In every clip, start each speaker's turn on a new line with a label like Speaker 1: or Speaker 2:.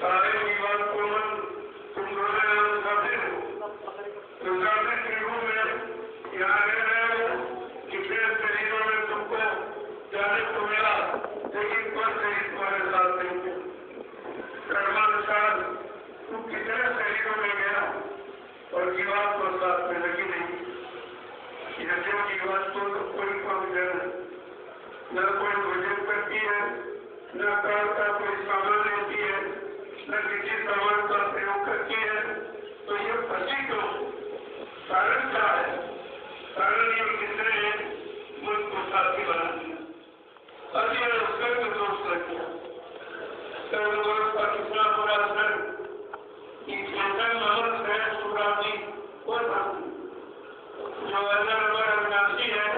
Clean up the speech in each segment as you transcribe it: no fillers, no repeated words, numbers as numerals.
Speaker 1: सारे जीवन को मन तुम दोनों मुसाफिर हो, मुसाफिर शरीरों में यहाँ रह रहे हो, कितने शरीरों में तुमको जाने को मिला, लेकिन कोई शरीर तुम्हारे साथ नहीं है। कर्मानुसार तुम कितने शरीरों में गया और जीवात को साथ में लगी नहीं। जैसे जीवात को कोई काम देना, न कोई भोजन करती है, न काल का कोई सामान लेती है, न किसी सामान का प्रयोग करती है, तो ये फंसी क्यों? कारण क्या है? कारण ये किसने मुझको साथी बना दिया? अब ये स्वर्ग दोष लग गया। स्वर्ग दोष का कितना बुरा असर कि चेतन नामक है सुराजी और जो अंदर अविनाशी है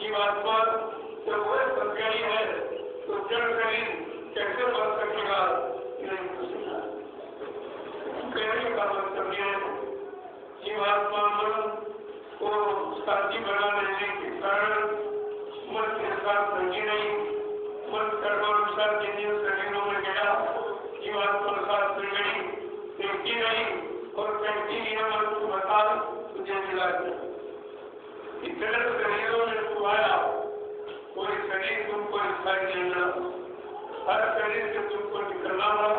Speaker 1: जीवात्मा, जब वो बन गई है तो जड़ शरीर कैसे बन सकेगा? नहीं पूछेगा। कहने का मतलब ये जीवात्मा मन को साथी बना लेने के कारण मन के साथ लगी नहीं। मन कर्मानुसार जिन जिन शरीरों में गया जीवात्मा साथ मिल गई, देखती नहीं और कहती है मन को बता तुझे मिला गया। इतने शरीरों में तू आया, कोई शरीर तुमको दिखाई देना, हर शरीर से तुमको निकलना था,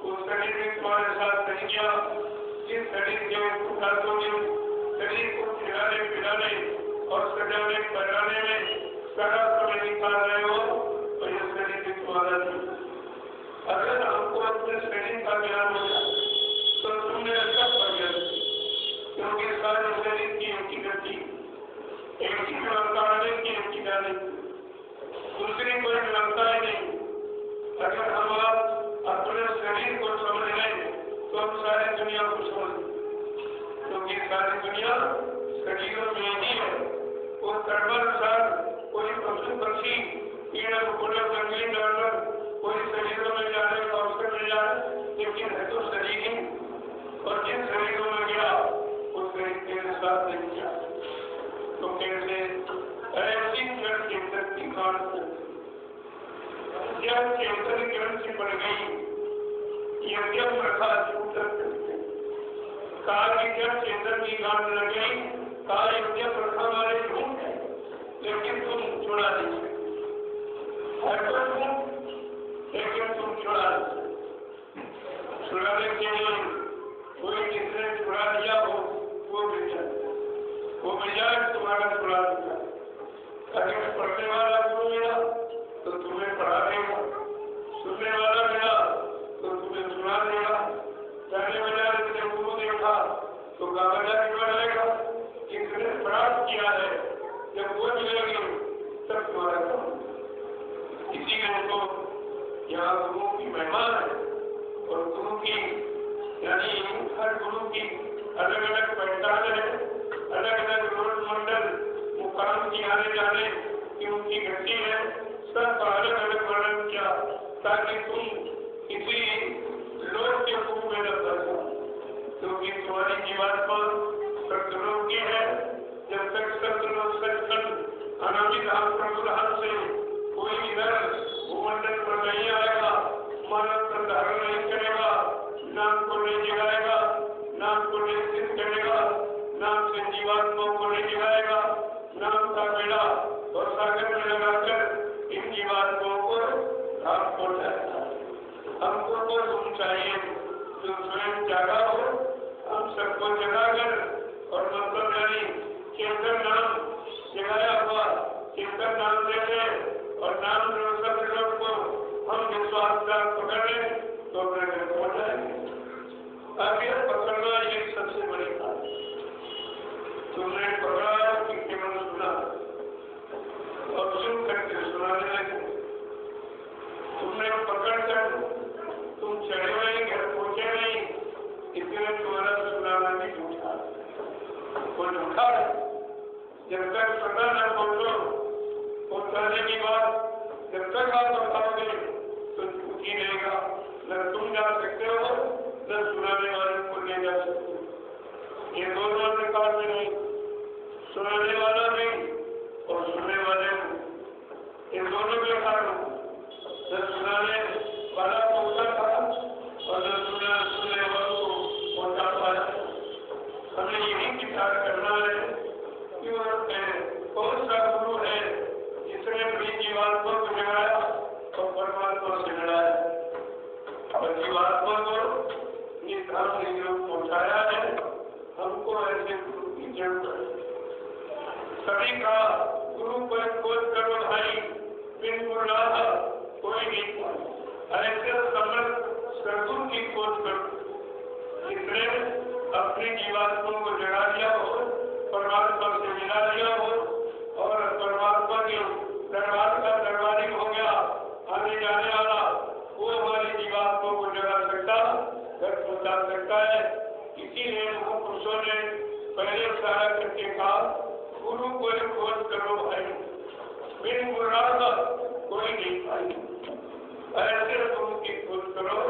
Speaker 1: वो शरीर भी तुम्हारे साथ नहीं गया। जिस शरीर के शरीर को खिलाने पिलाने और सजाने पहनाने में सारा समय निकाल रहे हो, तो ये शरीर भी तुम्हारा नहीं। अगर हमको अपने शरीर का ज्ञान हो जाए तो तुमने अच्छा कर दिया, क्योंकि सारे शरीर की एक ही गति, एक ही व्यवस्था की एक ही जाने, दूसरी कोई व्यवस्था ही नहीं। अगर हम आप अपने शरीर को समझ लें तो हम सारी दुनिया को समझ लें, क्योंकि सारी दुनिया शरीरों में ही है। वो कर्मानुसार कोई पशु पक्षी कीड़ा मकोड़ा जंगली जानवर कोई शरीरों में जाने का अवसर मिल जाए, लेकिन है तो शरीर ही, और जिन शरीरों में गया वो शरीर के साथ नहीं गया। तो कैसे ऐसी जड़ चेतन की काट जब चेतन जड़ से बढ़ गई, यज्ञ प्रथा छूटक काल की जड़ चेतन की गांठ लग गई। काल यज्ञ प्रथा हमारे झूठ है, लेकिन तुम छुड़ा नहीं सकते। लेकिन तुम छुड़ा नहीं सकते। छुड़ाने के लिए कोई जिसने छुड़ा दिया हो वो मिल जाए, वो मिजाज तुम्हारा छुड़ा देगा। अगर पढ़ने वाला गुरु मिला तो तुम्हें पढ़ा देगा, सुनने वाला मिला तो तुम्हें सुना देगा, जाने बजाने से गुरु देखा तो गावजा भी बढ़ेगा। जिसने प्राप्त किया है जब वो मिलेगी तब तुम्हारा काम। इसीलिए तो यहाँ गुरु की महिमा है, और गुरु की यानी हर गुरु की अलग अलग पहचान है, अलग अलग रोल मंडल मुकाम की आने जाने की उनकी गति है, सब अलग अलग वर्णन किया ताकि तुम किसी लोक के रूप में न फंस जाओ, क्योंकि तुम्हारी जीवात्मा सत्लोक की है। जब तक सत्लोक सचखंड अनामी धाम प्रभु धाम से कोई इधर भूमंडल पर नहीं आएगा, मानव का धारण नहीं करेगा, नाम को नहीं जगाएगा, नाम को नहीं सिद्ध करेगा, नाम से जीवात्माओं को नहीं जगाएगा, नाम का बेड़ा और सागर में लगाकर इन जीवात्माओं को धाम पहुंचाएगा। हमको तो गुण चाहिए जो स्वयं जागा हो, हम सबको जगाकर और मतलब यानी चेतन नाम जगाया हुआ चेतन नाम देते और नाम सब लोग को हम विश्वास से पकड़ लें तो अपने घर पहुंच जाएंगे। अब यह पकड़ना ये सबसे बड़ी बात है। तुमने पकड़ा कि केवल सुना और सुन करके सुनाने लगे। तुमने पकड़ कर तुम चढ़े नहीं, घर पहुंचे नहीं, इसलिए तुम्हारा सुनाना भी झूठा है। वो झूठा है। जब तक पता न पहुंचो, पहुंचाने की बात जब तक आप बताओगे तो झूठ ही रहेगा। न तुम जा सकते हो, न सुनाने वाले को ले जा सकते हो। ये दोनों प्रकार में नहीं, सुनाने वाला नहीं और सुनने वाले नहीं, ये दोनों के कारण। न सुनाने वाला तो होता था और जीवात्मा को निर्धारण नियोग पहुँचाया है। हमको ऐसे गुरु की जरूरत है। सभी का गुरु पर खोज करो भाई, बिन गुरुलाह कोई नहीं। ऐसे समर्थ सदगुरु की खोज करो जिसने अपनी जीवात्मा को जगा दिया हो, परमात्मा से मिला दिया हो और परमात्मा के दरबार का दरबारी हो गया, आने जाने वाला, वो हमारी जीवात्मा को जगा सकता, घर पहुंचा सकता है। इसीलिए महापुरुषों ने पहले सारा करके कहा, गुरु को खोज करो भाई, बिन गुरुलाह कोई नहीं भाई। ऐसे गुरु की खोज करो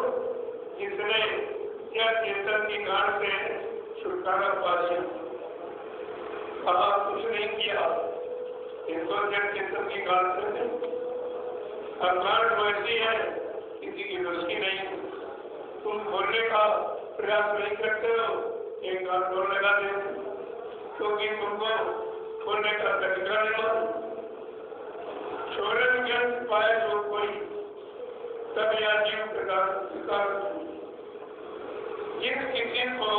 Speaker 1: जिसने क्या चेतन की गांठ से छुटकारा पा लिया। कुछ नहीं किया, इनको जब चेतन की गांठ से अब गांठ वैसी है, किसी की दोस्ती नहीं। तुम खोलने का प्रयास नहीं करते हो, एक गांठ और लगा देते, क्योंकि तुमको खोलने का तरीका नहीं मालूम। छोरे ज्ञान पाए जो कोई तब या जीव प्रकार जिस किसी को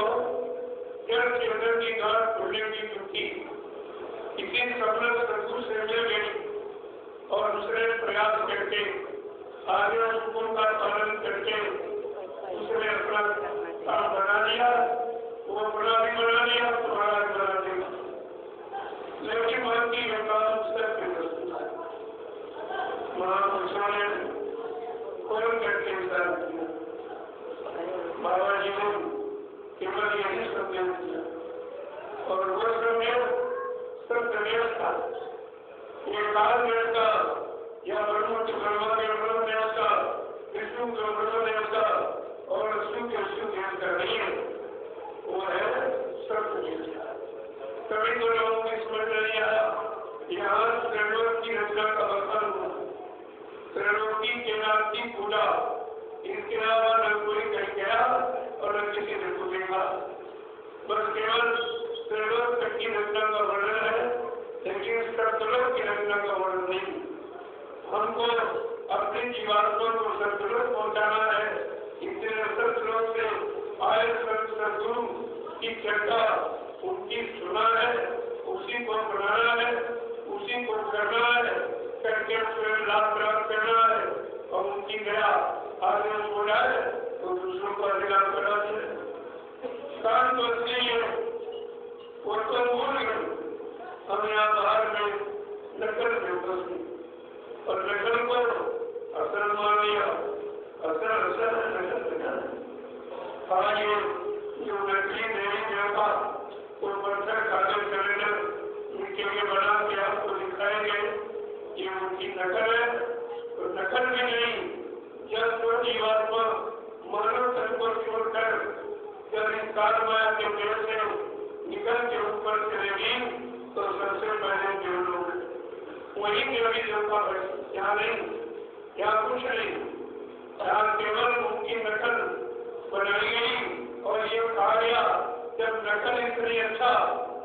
Speaker 1: जल चेतन की गांठ खोलने की युक्ति किसी सफल सदगुरु से मिल गई और दूसरे प्रयास करके आगे हुक्म का पालन करके उसने अपना काम बना लिया, वो अपना भी बना लिया, तुम्हारा भी बना लिया। लेकिन मन की योगदान उससे महापुरुषों ने खोल करके विचार किया। बाबा जी ने केवल यही संदेश दिया और वो संदेश सत्यदेव था। ये कालदेव का या ब्रह्म के ब्रह्मदेव का, विष्णु के ब्रह्मदेव का और शिव के शिवदेव का नहीं है, वो है सत्यदेव। कभी तो लोगों की समझ नहीं आया, यहाँ त्रिलोक की रचना का वर्णन हुआ, त्रिलोकी के नाम की पूजा, इसके अलावा न कोई कहीं गया और न किसी ने पूछेगा। बस केवल त्रिलोक की रचना का वर्णन है, लेकिन सत्यलोक की रचना का वर्णन नहीं। हमको अपनी जीवात्मा को सत्यलोक पहुंचाना है, इसलिए सत्यलोक से आए सदगुरु की चर्चा उनकी सुना है, उसी को बनाना है, उसी को करना है, करके उसमें लाभ प्राप्त करना है और उनकी दया आगे हो जाए तो दूसरों का अधिकार करना है। काम तो इसलिए वो तो भूल गए, हम यहाँ बाहर में नकल में उपस्थित और नकल को असल मान लिया, असल है नकल। आज ये जो नकली देवी देवता वो पत्थर कागज कैलेंडर उनके लिए बना के आपको दिखाएंगे, ये उनकी नकल है। तो नकल भी नहीं, जब तो जीवात्मा मानव तन को छोड़कर जब इस काल माया के पेड़ से निकल के ऊपर चलेगी तो सबसे पहले जो लोग वही देवी देवता बैठे, यहाँ नहीं, यहाँ कुछ नहीं, यहाँ केवल उनकी नकल बनाई गई और ये कहा गया जब नकल इतनी अच्छा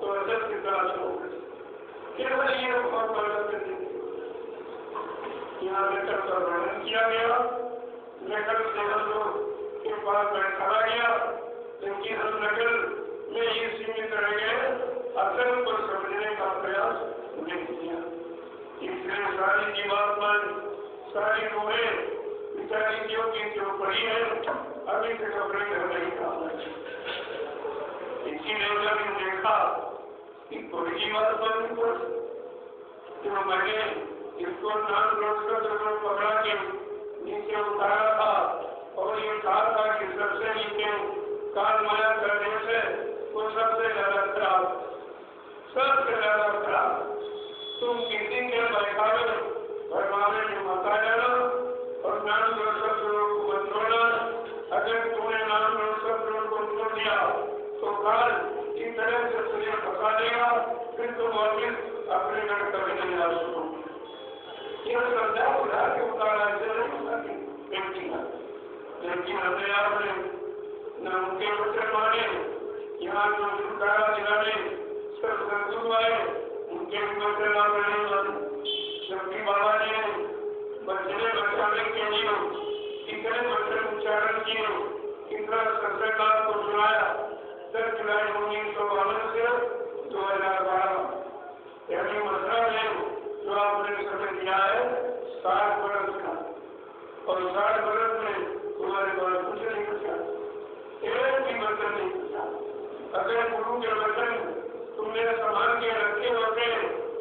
Speaker 1: तो असल की तलाश हो गई। केवल ये यहाँ नकल का वर्णन किया गया, नकल से हम लोग के पास बैठाया गया, लेकिन हम नकल में ये सीमित रह गए, असल को समझने का प्रयास नहीं किया। इसलिए सारी जीवात्मा, सारी रूहें बेचारी जो की जो पड़ी है, अभी से कपड़े घर नहीं काम है। इसीलिए जब देखा कि कोई जीवात्मा जो मैंने इसको नाम रोककर जो पकड़ा के नीचे उतारा था और ये कहा था कि सबसे नीचे काल माया का देश है, वो सबसे ज्यादा खराब, सबसे ज्यादा खराब। तुम किसी के बैठावे भरमावे में मता जाना और नाम रोककर को मत छोड़ना। अगर तुमने नाम रोककर को छोड़ दिया तो काल इस तरह से तुझे फंसा देगा, फिर तुम वापिस अपने घर कभी नहीं आ सको। यह समझा बुझा के उतारा लेकिन हमने आपने न उनके वचन माने, यहाँ जो छुटकारा दिलाने सब सदगुरु आए उनके वचन आपने नहीं माने। जबकि बाबा ने बच्चे बचाने के लिए कितने वचन उच्चारण जुलाई 1952 से 2012, यानी मसला है जो आपने समय दिया है 60 बरस का, और 60 बरस में तुम्हारे पास कुछ नहीं बचा, एक भी बर्तन नहीं बचा। अगर गुरु के वचन तुमने संभाल के रखे होते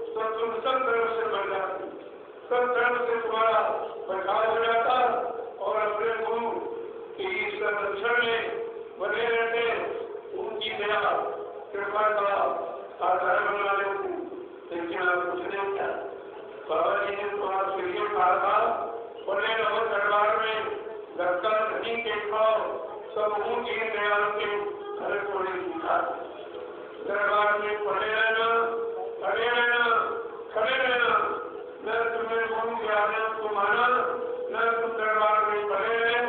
Speaker 1: तो तुम सब तरफ से बच जाते, सब तरफ से तुम्हारा बचाव हो जाता और अपने गुरु की संरक्षण में बने रहते, उनकी दया कृपा का आधार बना लेते। लेकिन आप कुछ नहीं किया। बाबा जी ने तो आपके लिए कहा था, बने रहो दरबार में, धक्का नहीं के खाओ, सब ऊंची दयाल के घर थोड़ी सीखा। दरबार में पड़े रहना, खड़े रहना, खड़े रहना, न तुम्हें गुरु के आदेश को माना, न तुम दरबार में पड़े रहे,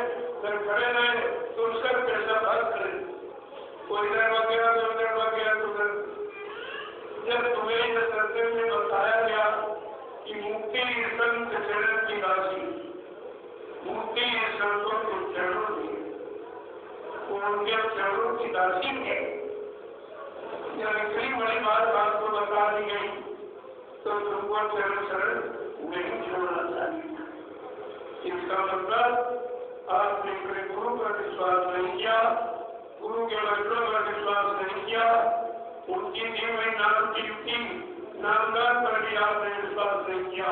Speaker 1: न खड़े रहे, तुम सब कैसा भक्त करें। कोई दरबार गया तो दरबार गया तो जब तुम्हें इस सत्संग में बताया गया कि मुक्ति संत चरण की राशि, मुक्ति संतों के चरणों की, उनके चरणों की राशि है, जब इतनी बड़ी बात आपको बता दी गई तो तुमको चरण शरण नहीं छोड़ना चाहिए। इसका मतलब आपने अपने गुरु पर विश्वास नहीं किया, गुरु के वचनों पर विश्वास नहीं किया, उनकी दी हुई नाम की युक्ति नामदान पर भी आपने विश्वास नहीं किया।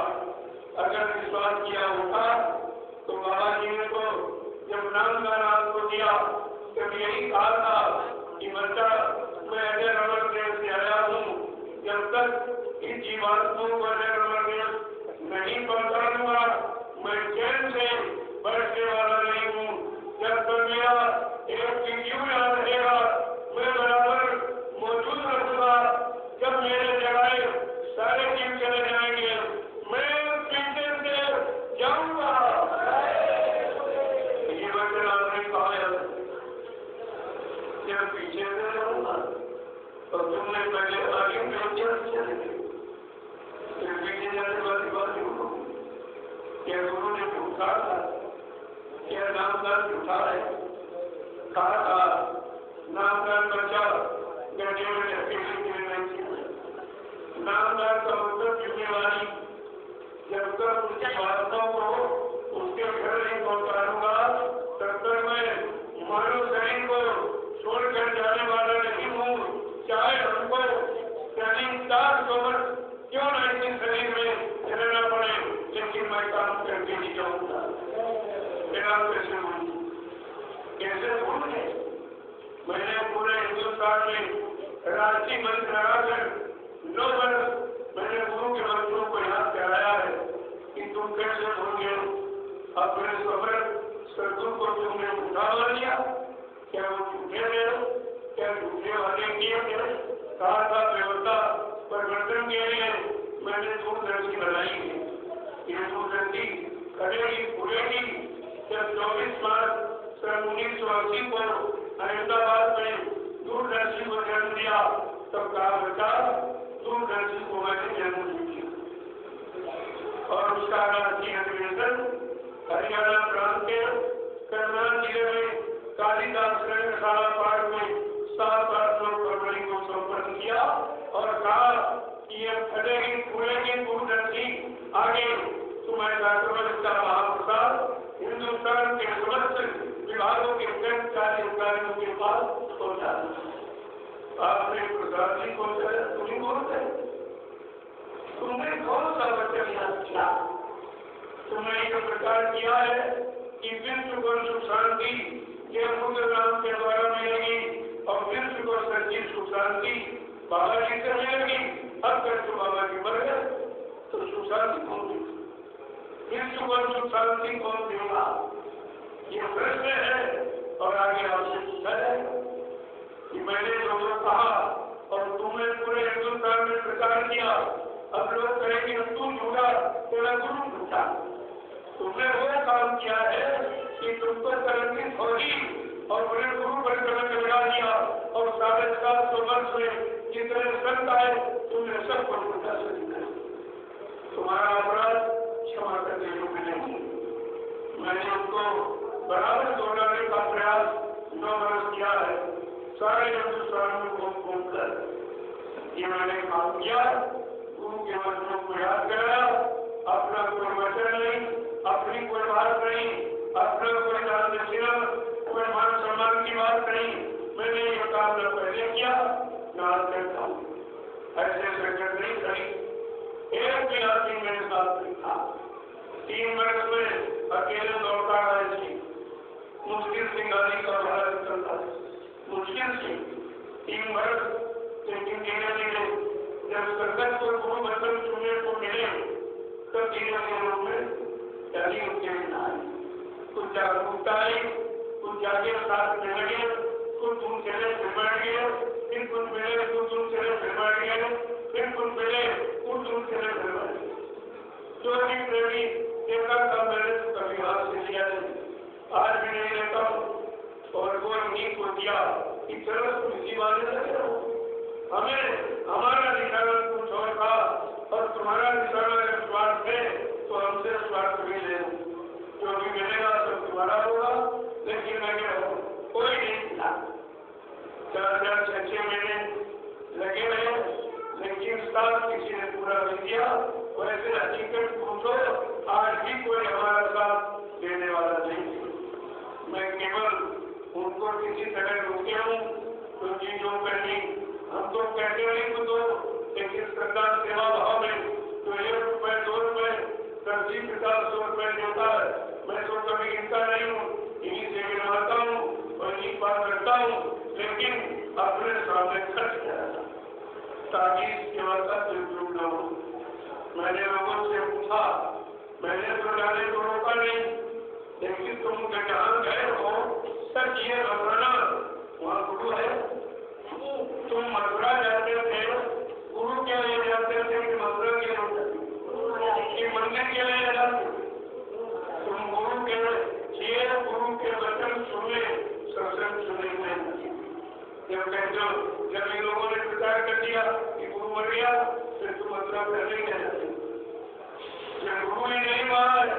Speaker 1: अगर विश्वास किया होता तो बाबा जी ने तो जब नामदान आपको दिया तब यही कहा था कि बच्चा, मैं अजय रमन देव से आया हूँ, जब तक इन जीवात्माओं को अजय रमन देव नहीं पहुँचा दूंगा मैं चैन से बैठने वाला नहीं हूँ। जब तक मेरा एक जीव याद रहेगा मैं बराबर मौजूद रहूंगा। जब मेरे जगह सारे जीव चले जाएंगे मैं पीछे से जाऊंगा। ये वचन आपने कहा है, जब पीछे से जाऊंगा और तुमने पहले आगे पीछे जाने वाली बात क्या गुरु ने पूछा था, क्या नामदान पूछा है, कहा था नामदान बच्चा गड्ढे में अकेले गिर नहीं किया। नामदान का मतलब जिम्मेवारी, जब तक उसकी बातों को उसके घर नहीं पहुंचाऊंगा तब तक मैं मानव शरीर को छोड़कर जाने वाला नहीं हूँ। चाहे हमको 40 वर्ष क्यों नहीं शरीर में रहना पड़े, लेकिन मैं काम करके ही जाऊंगा। मेरा कैसे भूले, मैंने पूरे हिंदुस्तान में राष्ट्रीय मंत्र लगाकर 9 वर्ष मैंने गुरु के मंत्रों को याद कराया है कि तुम कैसे भूल गए। अपने समर्थ सदगुरु को तुमने उठा लिया, क्या वो झूठे रहे, क्या झूठे वादे किए थे। कहा था व्यवस्था परिवर्तन के लिए मैंने दूरदर्शी बनाई है, ये दूरदर्शी करेगी पूरेगी। जब 24 मार्च सन 1980 को अहमदाबाद में दूरदर्शी को जन्म दिया तब कहा बचा दूरदर्शी को मैंने जन्म दिया। और उसका राष्ट्रीय अधिवेशन हरियाणा प्रांत के करनाल जिले में कालिदास रंगशाला पार्क में 7-8 फरवरी को संपन्न किया और कहा कि ये फटेगी फूलेगी दूरदर्शी आगे तुम्हारे राष्ट्रपति महाप्रसाद हिंदुस्तान के समस्त विभागों के कर्मचारी अधिकारियों के पास पहुंचा। आपने प्रसाद जी को तुम बोलते, तुमने कौन सा वचन याद किया? तुमने ये प्रचार किया है कि विश्व को सुख शांति ये मुद्र नाम के द्वारा मिलेगी और विश्व को सच्ची सुख शांति बाबा जी से मिलेगी। अब कर तो बाबा जी मर गए तो सुख शांति कौन देगा? विश्व को सुख शांति कौन देगा? ये प्रश्न है। और आगे आपसे पूछा है कि मैंने जो कहा और तुमने पूरे हिंदुस्तान में प्रचार किया, अब लोग कहेंगे तू झूठा, तेरा गुरु झूठा। तुमने वो काम किया है कि तुमको तरक्की होगी और बड़े गुरु पर कलम लगा दिया और 750 वर्ष में जितने संत आए तुमने सबको झूठा समझा। तुम्हारा अपराध क्षमा करने योग्य नहीं। मैंने उनको बराबर दोहराने का प्रयास 9 वर्ष किया है। सारे हिंदुस्तान में घूमकर ये मैंने काम किया, गुरु के वचनों को याद कराया, अपना कोई वचन नहीं, अपनी कोई बात नहीं, अपना कोई दान दक्षिणा, कोई मान सम्मान की बात नहीं, मैंने ये काम न पहले किया न आज करता हूँ। ऐसे संकट नहीं करी, एक भी आदमी मेरे साथ नहीं था। 3 वर्ष में अकेले दौड़ता रहे थी, मुश्किल से गाड़ी का भाड़ा निकलता, मुश्किल से 3 वर्ष। लेकिन धीरे धीरे जब संकट को गुरु वचन सुनने को मिले तो धीरे धीरे में चली उत्तेजना आई, कुछ जागरूकता आई, कुछ जागे साथ में लगे, कुछ तुम चले फिर बैठ गए, फिर कुछ मिले कुछ तुम चले फिर बैठ गए, फिर कुछ मिले कुछ तुम चले फिर बैठ गए। जो भी प्रेमी देखा था मैंने तो कभी हाथ से लिया नहीं, आज भी नहीं लेता हूँ। और वो नींद को दिया कि चलो तुम इसी बात लगे रहो, हमें हमारा निशाना कुछ और था और तुम्हारा निशाना अगर स्वार्थ है तो हमसे स्वार्थ भी ले, जो भी मिलेगा सब तुम्हारा होगा, लेकिन लगे रहो, कोई नहीं मिला। 4-6 महीने लगे रहे, लेकिन साथ किसी ने पूरा नहीं किया। वैसे हकीकत पूछो, आज भी कोई हमारा साथ देने वाला नहीं। मैं केवल उनको किसी तरह रोके हूँ, तो चीजों करनी हम तो कहते नहीं तो, लेकिन सरकार सेवा भाव में जो 1 रुपए 2 रुपए 10-50 रुपए देता है, मैं तो कभी गिनता नहीं हूँ, इन्हीं से गिनवाता हूँ और इन्हीं बात करता हूँ, लेकिन अपने सामने खर्च किया ताकि इस सेवा का दुरुपयोग न हो। मैंने लोगों से पूछा, मैंने तो जाने को रोका नहीं, लेकिन तुम जहाँ गए हो सच ये बताना, वहाँ गुरु है। तुम मथुरा जाते थे, गुरु के लिए जाते थे कि मथुरा के लिए मंदिर के लिए जाते? तुम गुरु के लिए गुरु के वचन सुने, सत्संग सुने। जब इन लोगों ने प्रचार कर दिया कि गुरु मर गया, फिर तुम मथुरा कर नहीं जाते। जब गुरु ही नहीं वहाँ है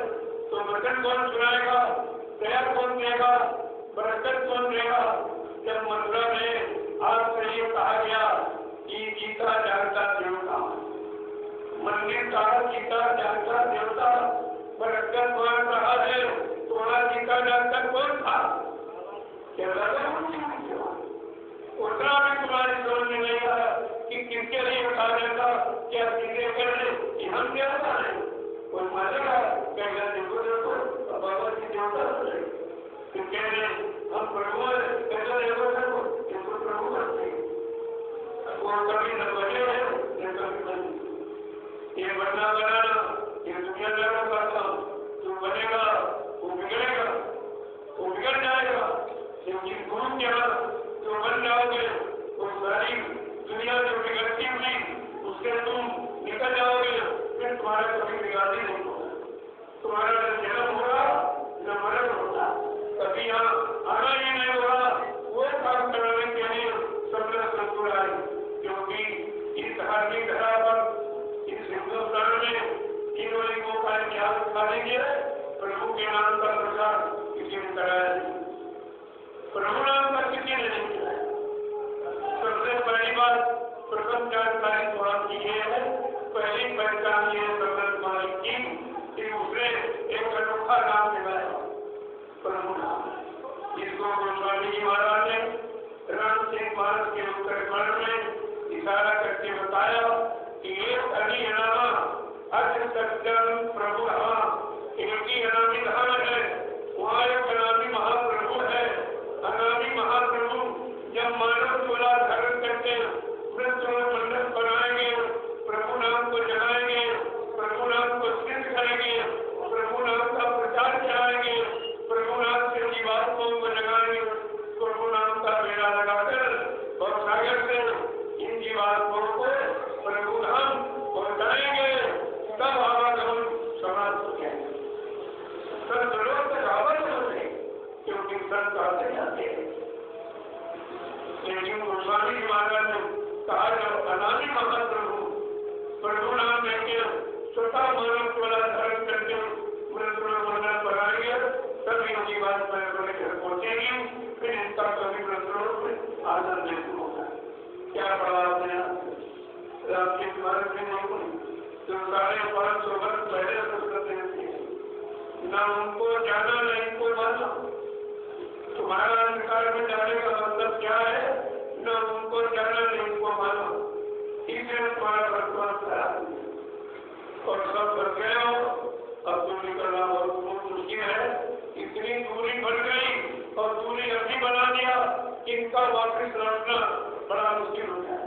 Speaker 1: तो वचन कौन सुनाएगा, दया कौन देगा, बरकत कौन देगा? जब मथुरा में आपसे ये कहा गया कि गीता जानता देवता, मंदिर का गीता जानता देवता, बरकत कौन रहा है, थोड़ा गीता जानता कौन था? उतना भी तुम्हारी समझ में नहीं आया कि किसके लिए कहा जाता, क्या सीधे कर ले कि हम क्या जाने? कोई मानेगा कहेगा देखो देखो बाबा जी देवता है, फिर कह रहे हम प्रभु है, कैसा देखो देखो देखो प्रभु करते वो कभी न बने न कभी बने। ये बनना बनाना ये दुनिया जाना करता, जो बनेगा वो बिगड़ेगा, वो बिगड़ जाएगा। लेकिन गुरु के यहाँ जो बन जाओगे वो सारी दुनिया जो बिगड़ती हुई उससे तुम निकल जाओगे, फिर तुम्हारा कभी बिगाड़ी नहीं होगा, तुम्हारा न जन्म होगा न मरण होगा, कभी यहाँ आना ही नहीं होगा। वो काम कराने के लिए सब लोग संतुल आए, क्योंकि इस धार्मिक धरा पर इस हिंदुस्तान में इन लोगों का इतिहास खानेंगे, प्रभु के नाम का प्रचार किसी ने कराया नहीं, प्रभु नाम का किसी ने नहीं कराया। सबसे पहली बात प्रथम जानकारी तो आपकी ये है, पहली पहचान ये संगत मालिक की कि उसने एक अनोखा नाम दिलाया, प्रभु नाम, जिसको गोस्वामी जी महाराज ने राम सिंह मानस के उत्तरकांड में इशारा करके बताया कि एक अनी अनामा अज सत्यम प्रभु, एक ही अनामी धाम है, वहाँ एक अनामी महाप्रभु है। अनामी महाप्रभु जब मानव चोला धारण करके मृत्यु में मंडप बनाएंगे, प्रभु नाम को जगाएंगे, प्रभु नाम को सिद्ध करेंगे, प्रभु नाम का प्रचार कराएंगे, प्रभु नाम से जीवात्माओं को जगाएंगे, प्रभु नाम का बेड़ा लगाकर और सागर से इन जीवात्माओं को प्रभु नाम पहुंचाएंगे, तब आवागमन समाप्त हो जाएंगे। सब लोग तक आवागमन होते क्योंकि संत आते जाते हैं। लेकिन गोस्वामी जी महाराज ने कहा जब अनामी महाप्रभु प्रभु नाम लेके स्वतः मानव चोला धारण करके मृत्यु में मंडप बनाएंगे, तब इनकी बात मैं घर पहुंचेगी, फिर इनका कभी मृत्यु में आनंद भी नहीं हुई तो 550 वर्ष पहले संस्कृत थी, न उनको जाना न इनको माना। तुम्हारा अंधकार में जाने का मतलब क्या है? न उनको जाना न इनको माना, इसलिए तुम्हारा वर्तमान खराब और सब बच गए हो। अब तो निकलना बहुत मुश्किल है, इतनी दूरी बढ़ गई और दूरी अभी बना दिया, इनका वापस लौटना बड़ा मुश्किल हो जाए।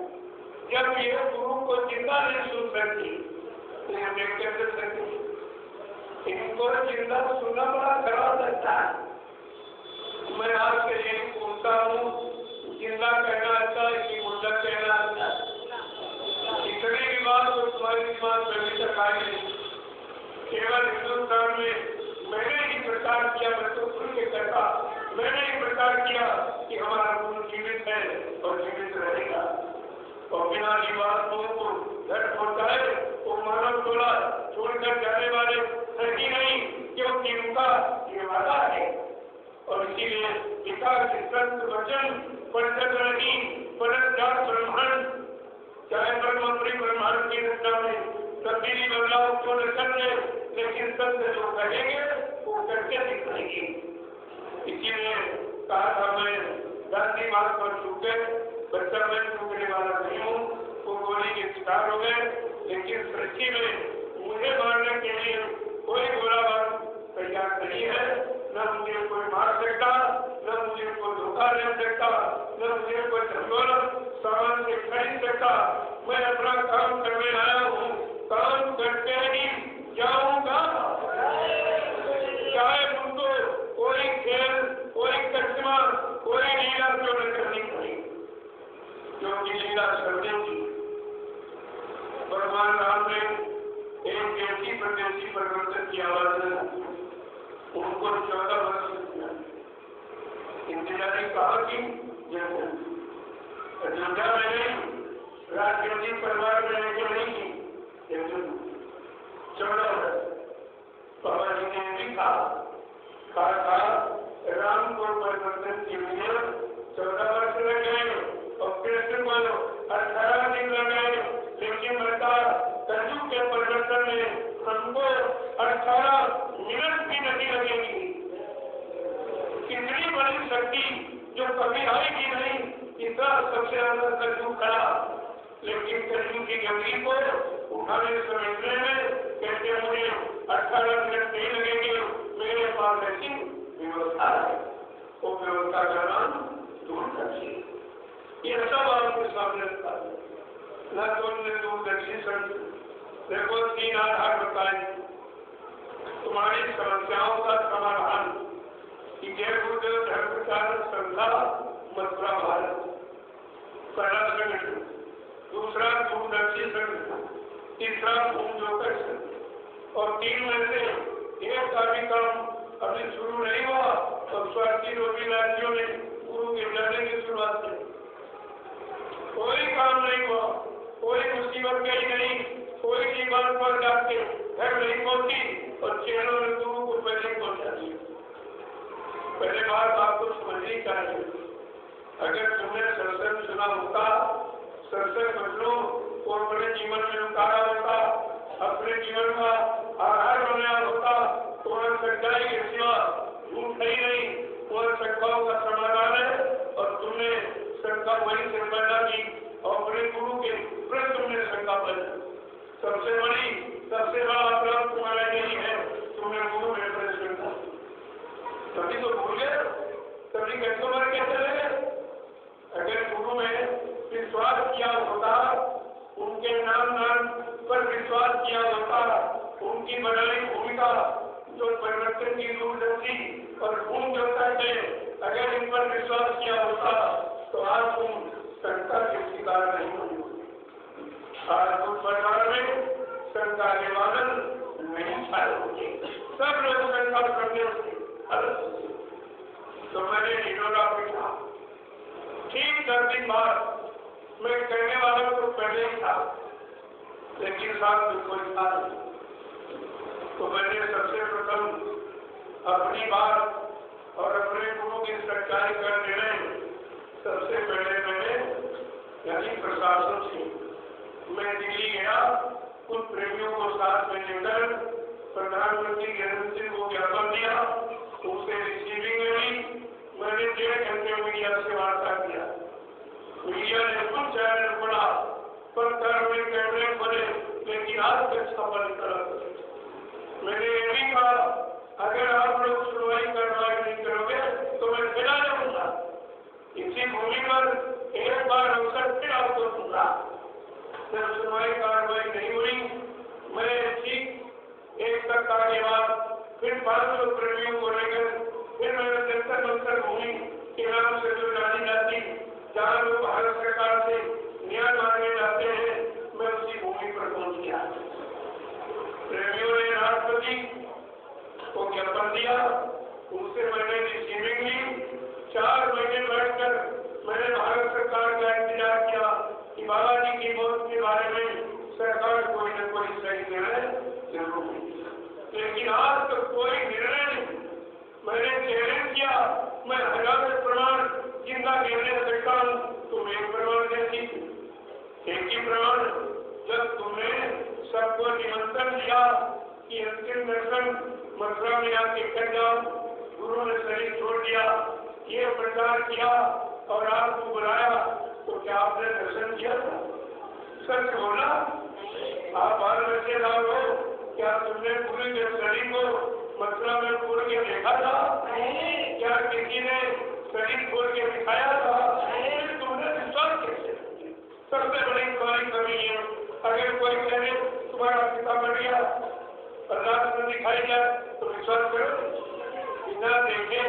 Speaker 1: जब ये गुरु को जिंदा नहीं सुन सकती तो ये देख कैसे सकती? इनको जिंदा सुनना बड़ा खराब लगता है। मैं आपसे यही पूछता हूँ, जिंदा कहना अच्छा है कि मुर्दा कहना अच्छा है? इतनी भी बात तो तुम्हारी दिमाग में अभी तक आई नहीं। केवल हिंदुस्तान में मैंने ही प्रचार किया, मैं तो खुल के कहता, मैंने ही प्रचार किया कि हमारा गुरु जीवित है और जीवित रहेगा और बिना जीवात्माओं को घर पहुंचाए वो मानव टोला छोड़कर जाने वाले सही नहीं, क्योंकि उनका ये वादा है। और इसीलिए विकास संत वचन परिषद नहीं परत ब्रह्मांड, चाहे ब्रह्मपुरी ब्रह्मांड की रचना में तब्दीली बदलाव क्यों न कर ले, लेकिन सत्य जो कहेंगे वो करके दिखाएंगे। इसीलिए कहा था मैं गांधी मार्ग पर चूके, बच्चा मैं चूकने वाला नहीं हूँ, वो गोली के शिकार हो गए, लेकिन सृष्टि में मुझे मारने के लिए कोई गोला बार तैयार नहीं है। न मुझे कोई मार सकता, न मुझे कोई धोखा दे सकता, न मुझे कोई झंझोर सामान से खरीद सकता। मैं अपना काम करने आया हूँ, काम करके ही जाऊंगा। चाहे उनको कोई खेल, कोई कस्मा, कोई लीला क्यों न करनी पड़ी, क्योंकि लीला करने की भगवान राम ने एक देशी प्रदेशी परिवर्तन की आवाज है, उनको 14 वर्ष दिया। इंतजारी कहा कि अयोध्या में नहीं, राजनीति परिवार में लेके नहीं की, 14 वर्ष। बाबा जी ने भी कहा था राम को परिवर्तन के लिए 14 वर्ष लगे और कृष्ण को 18 दिन लगे, लेकिन बता कलयुग के परिवर्तन में हमको 18 मिनट भी नहीं लगेगी। कितनी बड़ी शक्ति जो कभी आएगी नहीं, इतना सबसे ज्यादा कलयुग खड़ा, लेकिन कलयुग की गति को उठाने समझने में कहते मुझे 18 मिनट नहीं लगेंगे, मेरे पास ऐसी व्यवस्था है, वो व्यवस्था का नाम दूरदर्शी। ये सब आपके सामने रखा है। न तो उनने दूरदर्शी संत देखो 3 आधार बताए तुम्हारी समस्याओं का समाधान कि जय गुरुदेव धर्म प्रचार संस्था मथुरा भारत, पहला संगठन, दूसरा दूरदर्शी संगठन, तीसरा भूम जोकर संघ और 3 में से एक का भी काम अभी शुरू नहीं हुआ और स्वार्थी रोगी राज्यों ने गुरु के जाने की शुरुआत की। कोई काम नहीं हुआ, कोई मुसीबत गई नहीं, कोई जीवन पर जाके घर नहीं पहुंची और चेहरों ने गुरु को पहले पहुंचा दिया। पहले बात आपको समझनी चाहिए, अगर तुमने सत्संग सुना होता, सत्संग बदलो और अपने जीवन में उतारा होता, अपने जीवन का आधार बनाया होता, तो वह सच्चाई के सिवा झूठ नहीं, वह शंकाओं का समाधान है और तुमने शंका वहीं से पैदा की और अपने गुरु के प्रति तुमने शंका पैदा। सबसे बड़ा अपराध तुम्हारा यही है, तुमने गुरु में प्रश्न था, तभी तो भूल गए, तभी कैसे मर के चले गए। अगर गुरु में विश्वास किया होता, उनके नाम पर विश्वास किया होता, उनकी बनाई भूमिका जो परिवर्तन की दूरदर्शी और भूम जोता है, अगर इन पर विश्वास किया होता तो आज तुम शंका के शिकार नहीं होते। आज कुछ परिवार में शंका के बादल नहीं छाए होते, सब लोग शंका करते होते। तो मैंने हिडोरा पूछा, ठीक 10 दिन बाद मैं कहने वाला तो पहले ही था, लेकिन साथ में कोई था नहीं। तो मैंने सबसे प्रथम अपनी बात और अपने गुरु की सच्चाई का निर्णय सबसे पहले मैंने यानी प्रशासन से मैं दिल्ली गया, उन प्रेमियों को साथ में लेकर प्रधानमंत्री नरेंद्र सिंह को ज्ञापन दिया, उनसे रिसीविंग हुई। मैंने 1.5 घंटे मीडिया से वार्ता किया। मीडिया ने कुछ चैनल पढ़ा, पत्रकार में कैमरे बने, लेकिन आज तक छापा नहीं करा। मैंने ये भी कहा, अगर आप लोग सुनवाई कार्रवाई नहीं करोगे तो मैं चला जाऊंगा। इसी भूमि पर एक बार अवसर फिर आपको दूंगा। जब सुनवाई कार्रवाई नहीं हुई, मैं ठीक 1 सप्ताह के बाद फिर 500 प्रेमियों को लेकर फिर मैंने जंतर मंतर भूमि के नाम से जो जानी जाती, जहाँ लोग भारत सरकार से न्याय मांगने जाते हैं, मैं उसी भूमि पर पहुंच गया। प्रेमियों ने राष्ट्रपति को ज्ञापन दिया, उनसे मैंने रिसीविंग ली। 4 महीने बैठकर मैंने भारत सरकार का इंतजार किया कि बाबा जी की मौत के बारे में सरकार कोई न कोई सही निर्णय जरूर लेगी, लेकिन आज तक कोई निर्णय नहीं। मैंने चैलेंज किया, मैं 1000 प्रमाण जिंदा गिरने सकता हूँ, तुम एक प्रमाण देती। एक ही प्रमाण, जब तुमने सबको निमंत्रण दिया कि अंतिम दर्शन मथुरा में आके कर जाओ, गुरु ने शरीर छोड़ दिया, ये प्रचार किया और आपको बुलाया, तो क्या आपने दर्शन किया था? सच बोला, आप बाल बच्चेदार हो, क्या तुमने गुरु के शरीर को मथुरा में खोल के देखा था? क्या किसी ने शरीर खोल के दिखाया था? तुमने विश्वास कैसे? सबसे बड़ी तुम्हारी कमी है, अगर कोई कहे तुम्हारा पिता मर गया, अल्लाह ने दिखाई जाए तो विश्वास करो। बिना देखे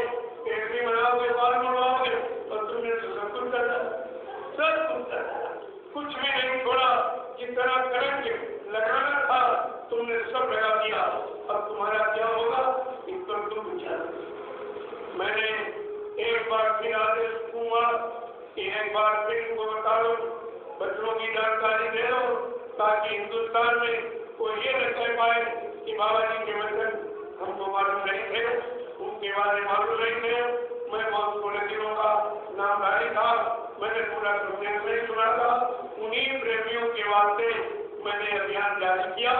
Speaker 1: कैसे मनाओगे, बाल मनाओगे, और तुमने तो सब कुछ करना, सब कुछ करना, कुछ भी नहीं छोड़ा। जितना करंट लगाना था तुमने सब लगा दिया। अब तुम्हारा क्या होगा, इस पर तुम विचार। मैंने एक बार फिर आदेश दूंगा कि एक बार फिर इनको बता दो, बच्चों की जानकारी दे दो, ताकि हिंदुस्तान में कोई ये न कह पाए कि बाबा जी के वचन हमको मालूम नहीं थे, उनके बारे में मालूम नहीं थे। मैं बहुत थोड़े दिनों का नामधारी था, मैंने पूरा संदेश नहीं सुना था। उन्हीं प्रेमियों के वास्ते मैंने अभियान जारी किया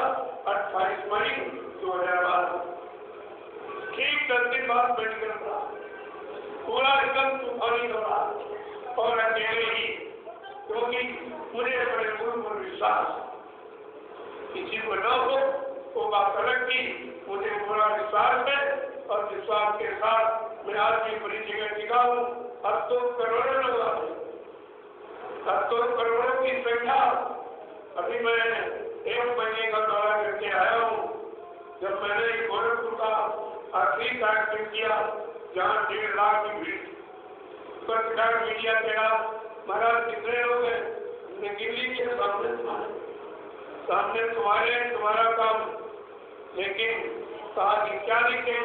Speaker 1: 28 मई 2012, ठीक 10 दिन बाद मेडिकल था, पूरा एकदम तूफानी दौरा और अकेले ही, क्योंकि मुझे बड़े गुरु पर विश्वास, किसी को न हो वो बात अलग थी, मुझे पूरा विश्वास है और विश्वास के साथ मैं आज भी बड़ी जगह टिका हूँ। अब तो करोड़ों लोग आते, अब तो करोड़ों की संख्या। अभी मैं 1 महीने का दौरा करके आया हूँ, जब मैंने गोरखपुर का आखिरी कार्यक्रम किया जहाँ 1.5 लाख की भीड़, पत्रकार मीडिया कहा महाराज कितने लोग हैं, दिल्ली के सामने तुम्हारा काम, लेकिन कहा कि क्या लिखे,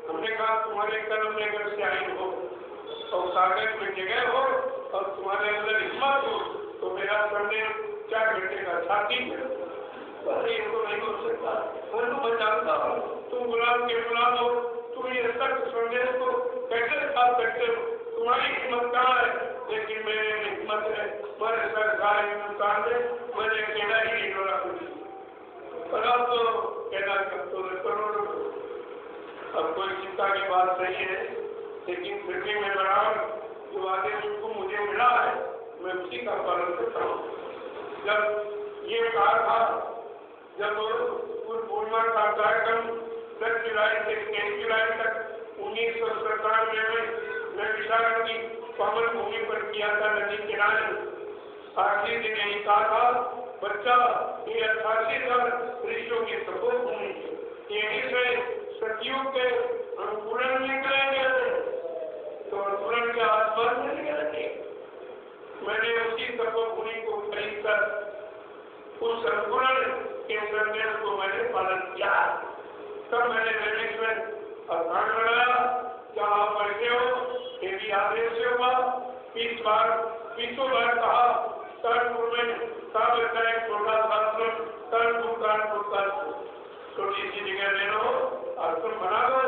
Speaker 1: हमने कहा तुम्हारे कर्म में अगर से आई हो और कागज में जगह हो और तुम्हारे अंदर हिम्मत हो तो मेरा संदेश 4 घंटे का छाती है। अरे ये तो नहीं हो सकता, मैं जानता हूँ तुम गुलाम के गुलाम हो, तुम ये सख्त संदेश को कैसे खा सकते हो, तुम्हारी हिम्मत कहाँ है? लेकिन मेरे हिम्मत है, मेरे सरकार हिंदुस्तान में मैंने अकेला ही निकला पर अब तो कहना करोड़ों। अब कोई चिंता की बात नहीं है, लेकिन फिर भी मैं बराबर जो आदेश को मुझे मिला है मैं उसी का पालन करता हूँ। जब ये कहा था, जब गुरु पूर्णिमा का कार्यक्रम 10 जुलाई से 23 जुलाई तक 1997 में मैं विशाल की पावन भूमि पर किया था, नदी किनारे, आखिरी दिन यही कहा था बच्चा ये 88 ऋषियों की तपोभूमि, यहीं से सतयुग के अनुकूलन निकलेंगे तो अनुकूलन के आसपास में निकलेंगे। मैंने उसी तपोभूमि को खरीद कर उस अनुकूलन के संदेश को मैंने पालन किया। तब मैंने मैनेजमेंट अभियान बनाया, जहाँ आप बैठे हो ये भी आदेश से हुआ। 20 बार कहा कानपुर में का एक छोटा आश्रम, कानपुर छोटी सी जगह ले लो, आश्रम बना दो।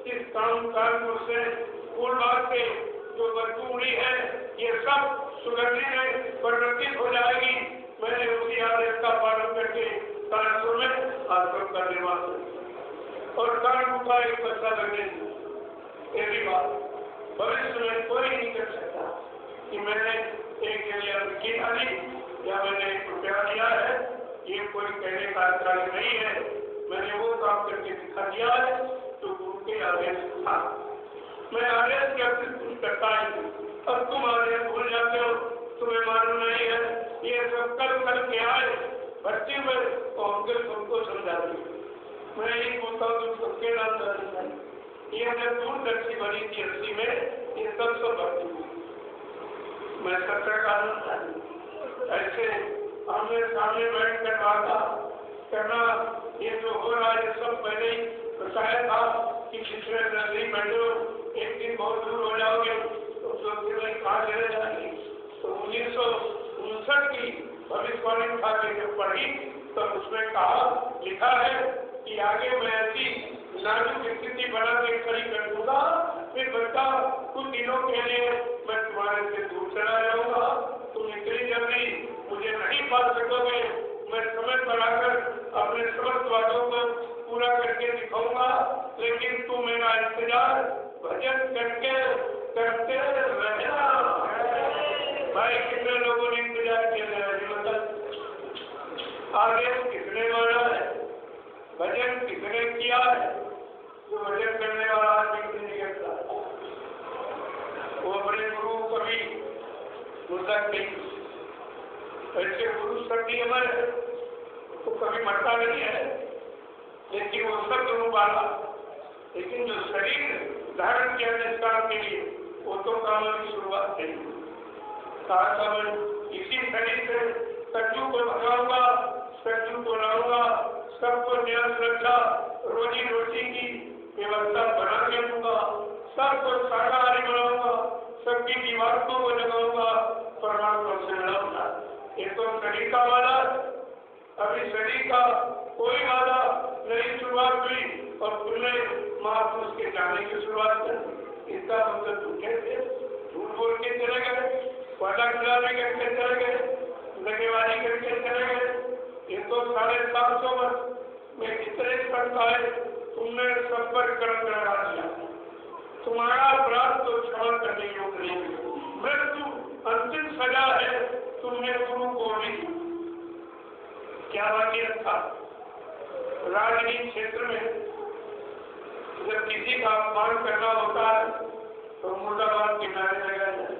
Speaker 1: इस कानपुर से फूलबाग से जो बदबू उड़ी है ये सब सुगंधित में परिवर्तित हो जाएगी। मैंने उसी आदेश का पालन करके तारसों में आश्रम का निर्माण और कारण का एक बच्चा लगने ये भी बात भविष्य में कोई नहीं कर सकता कि मैंने एक लड़की डाली या मैंने 1 रुपया दिया है, ये कोई कहने का कार्य नहीं है। मैंने वो काम करके दिखा दिया है तो गुरु के आदेश था। मैं आदेश के कुछ करता है और तुम आदेश भूल जाते हो, तुम्हें मालूम नहीं है। ये सब कल के आए बच्चे में तो अंकल सबको समझा दी। मैं यही बोलता हूँ तुम सबके नाम जाना ये जब दूरदर्शी बनी थी 80 में ये सब भर्ती हुई। मैं सत्य का ऐसे आमने सामने बैठ कर बात करना ये जो हो रहा है सब पहले ही बताया था कि पिछले नहीं बैठो, एक दिन बहुत दूर हो जाओगे तो फिर कहा चले जाएंगे। तो 1959 की भविष्यवाणी उठा के जब पढ़ी तो उसमें कहा लिखा है कि आगे मैं ऐसी नाजुक स्थिति बना के खड़ी कर दूंगा, फिर बच्चा कुछ दिनों के लिए मैं तुम्हारे से दूर चला जाऊंगा, तुम इतनी जल्दी मुझे नहीं पा सकोगे। मैं समय पर आकर अपने समस्त वादों को पूरा करके दिखाऊंगा, लेकिन तुम मेरा इंतजार भजन करके करते रहना। भाई कितने लोगों ने इंतजार किया आदेश किसने माना है, भजन किसने किया है? जो भजन करने वाला आदमी नहीं करता वो अपने गुरु कभी भूलता नहीं। ऐसे गुरु शक्ति अमर है तो कभी मरता नहीं है, लेकिन वो सब गुरु वाला, लेकिन जो शरीर धारण किया निष्काम के लिए वो तो काम की शुरुआत नहीं। इसी शरीर से सज्जू को भगाऊंगा, सज्जू को लाऊंगा, सबको न्याय सुरक्षा रोजी रोटी की व्यवस्था बना के दूंगा, सबको शाकाहारी बनाऊंगा, सबकी दीवारों को लगाऊंगा, परमात्मा से लड़ाऊंगा। ये तो शरीर का वादा, अभी शरीर का कोई वादा नई शुरुआत हुई और तुमने महापुरुष के जाने की शुरुआत कर। इसका मतलब झूठे थे, झूठ बोल के चले गए, वादा खिलाने करके चले गए, लगेवारी करके चले गए। ये तो 750 वर्ष में कितने संत आए, तुमने सब पर कर्म लगा दिया। तुम्हारा अपराध तो क्षमा करने योग्य नहीं, मृत्यु अंतिम सजा है। तुमने गुरु को भी क्या वाकियत था? राजनीति क्षेत्र में जब किसी का अपमान करना होता है तो मुर्दाबाद किनारे लगा जाए,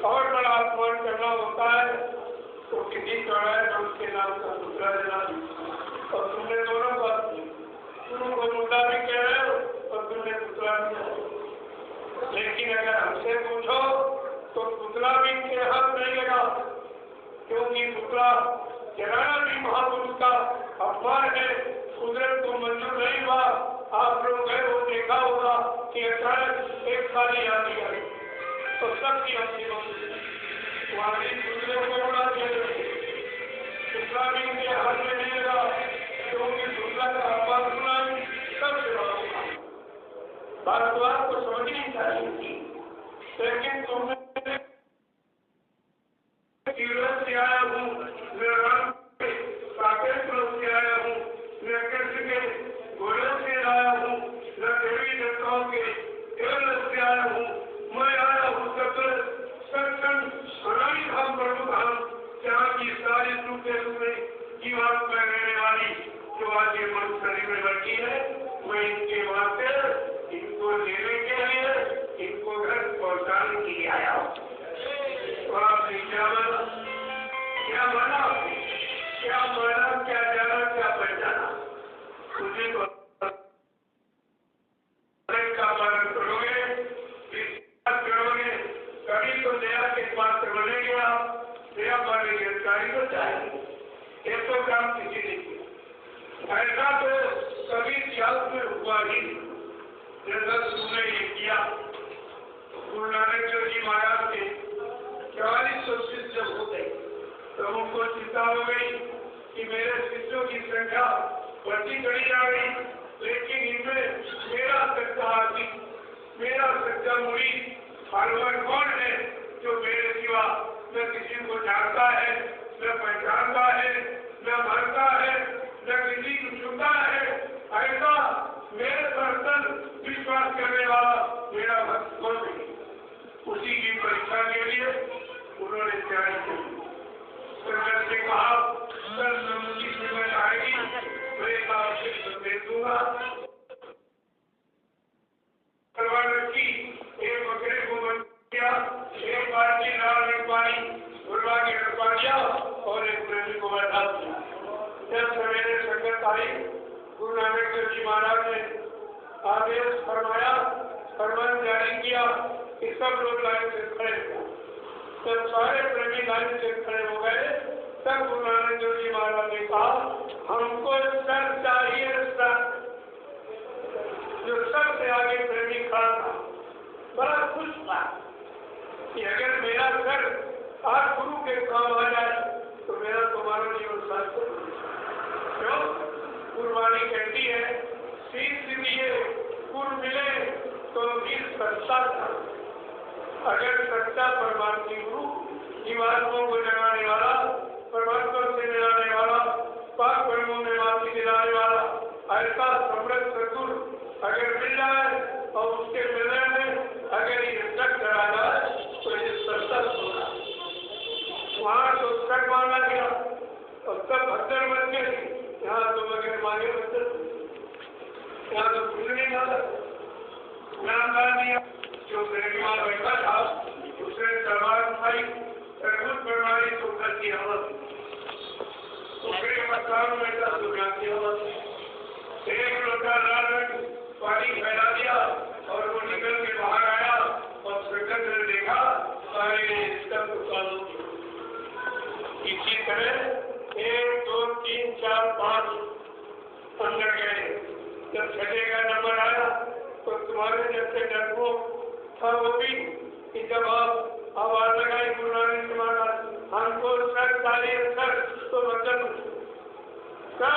Speaker 1: और बड़ा अपमान करना होता है तो किसी चौराहे पर उसके नाम का पुतला जला। और तुमने दोनों बात की, गुरु को मुर्दा भी कह रहे हो और तुमने पुतला भी कहा। लेकिन अगर हमसे पूछो तो पुतला भी के हाथ नहीं लगा, क्योंकि पुतला जलाना भी महापुरुष का अपमान है। कुदरत को मंजूर नहीं हुआ। आप लोग गए वो देखा होगा कि अचानक एक खाली आदमी आई तो सबकी अपनी तुम्हारी कुदरत को उड़ा दिया। पुतला भी उनके हाथ में नहीं लगा, क्योंकि पुतला का अपमान सुना सबसे बड़ा बात तो आपको समझनी चाहिए थी। लेकिन तुमने से आया हूँ, मैं राम के साकेत से आया हूँ, मैं कृष्ण के घोड़े से आया हूँ, मैं देवी देवताओं के केवल से आया हूँ। मैं आया हूँ सकल सत्संग अनाई धाम प्रभु धाम, जहाँ की सारी रूपे में जीवात्मा रहने वाली जो आज ये मनुष्य शरीर में बैठी है, मैं इनके वास्ते इनको लेने के लिए इनको घर पहुँचाने के लिए आया हूँ। तो आपने क्या माना, क्या माना, क्या माना, क्या जाना, क्या पहचाना? उसी को का पालन करोगे, विश्वास करोगे, कभी तो दया के पात्र बनेंगे आप, दया पाने के अधिकारी हो जाएंगे। ये तो काम किसी ने किया, ऐसा तो कभी इतिहास में हुआ ही। जैसा तुमने ये किया, गुरु नानक देव जी महाराज के 4400 शिष्य जब हो गए तो उनको चिंता हो गई कि मेरे शिष्यों की संख्या बढ़ती चली जा रही, लेकिन इनमें मेरा सच्चा आदमी, मेरा सच्चा मुरीद फॉलोअर कौन है जो मेरे सिवा न किसी को जानता है, न पहचानता है, न मरता है, न किसी की छूता है। ऐसा मेरे पर विश्वास करने वाला मेरा भक्त कौन नहीं। उसी की परीक्षा के लिए उन्होंने तैयारी की। संगत से कहा सर मुझी समय आएगी मैं आपसे संदेश दूंगा। तलवार रखी, एक बकरे को बंद किया, एक बाल्टी लाल रंग पानी भरवा के रखवा दिया और एक प्रेमी को बैठा दिया। जब सवेरे संगत आई, गुरु नानक देव जी महाराज ने आदेश फरमाया, फरमान जारी किया कि सब लोग लाइन से खड़े हो। जब सारे प्रेमी लाइन से खड़े हो गए तब गुरु नानक देव जी महाराज ने कहा हमको सर चाहिए, सर। जो सबसे आगे प्रेमी खड़ा था बड़ा खुश था कि अगर मेरा सर आज गुरु के काम आ जाए तो मेरा तुम्हारा जीवन सार्थक हो। क्यों? गुरुवाणी कहती है शीश दिए गुर मिले तो भी सच्चा था। अगर सच्चा परमात्मा गुरु जीवात्माओं को जगाने वाला, परमात्मा से मिलाने वाला, पाप कर्मों में माफी दिलाने वाला ऐसा समृद्ध सदगुरु अगर मिल जाए और उसके मिलने में अगर ये शक करा जाए तो ये सच्चा होगा। वहाँ तो शक माना गया और सब भक्तर बन गए। यहाँ तो अगर मांगे भक्तर, यहाँ तो कुछ नहीं माना। नाम डाल दिया। जो प्रेमा बैठा था उसने तलवार उठाई, सर्वोच्च प्रणाली तो करती हवा एक लोटा लाल रंग पानी फैला दिया और वो निकल के बाहर आया और संगत ने देखा सारे इसी तरह 1 2 3 4 5 अंदर गए। जब छठे का नंबर आया तो तुम्हारे जैसे डरपोक था वो भी कि जब आप आवाज लगाई गुरु नानक महाराज हमको सर चाहिए, सर तो मतलब सर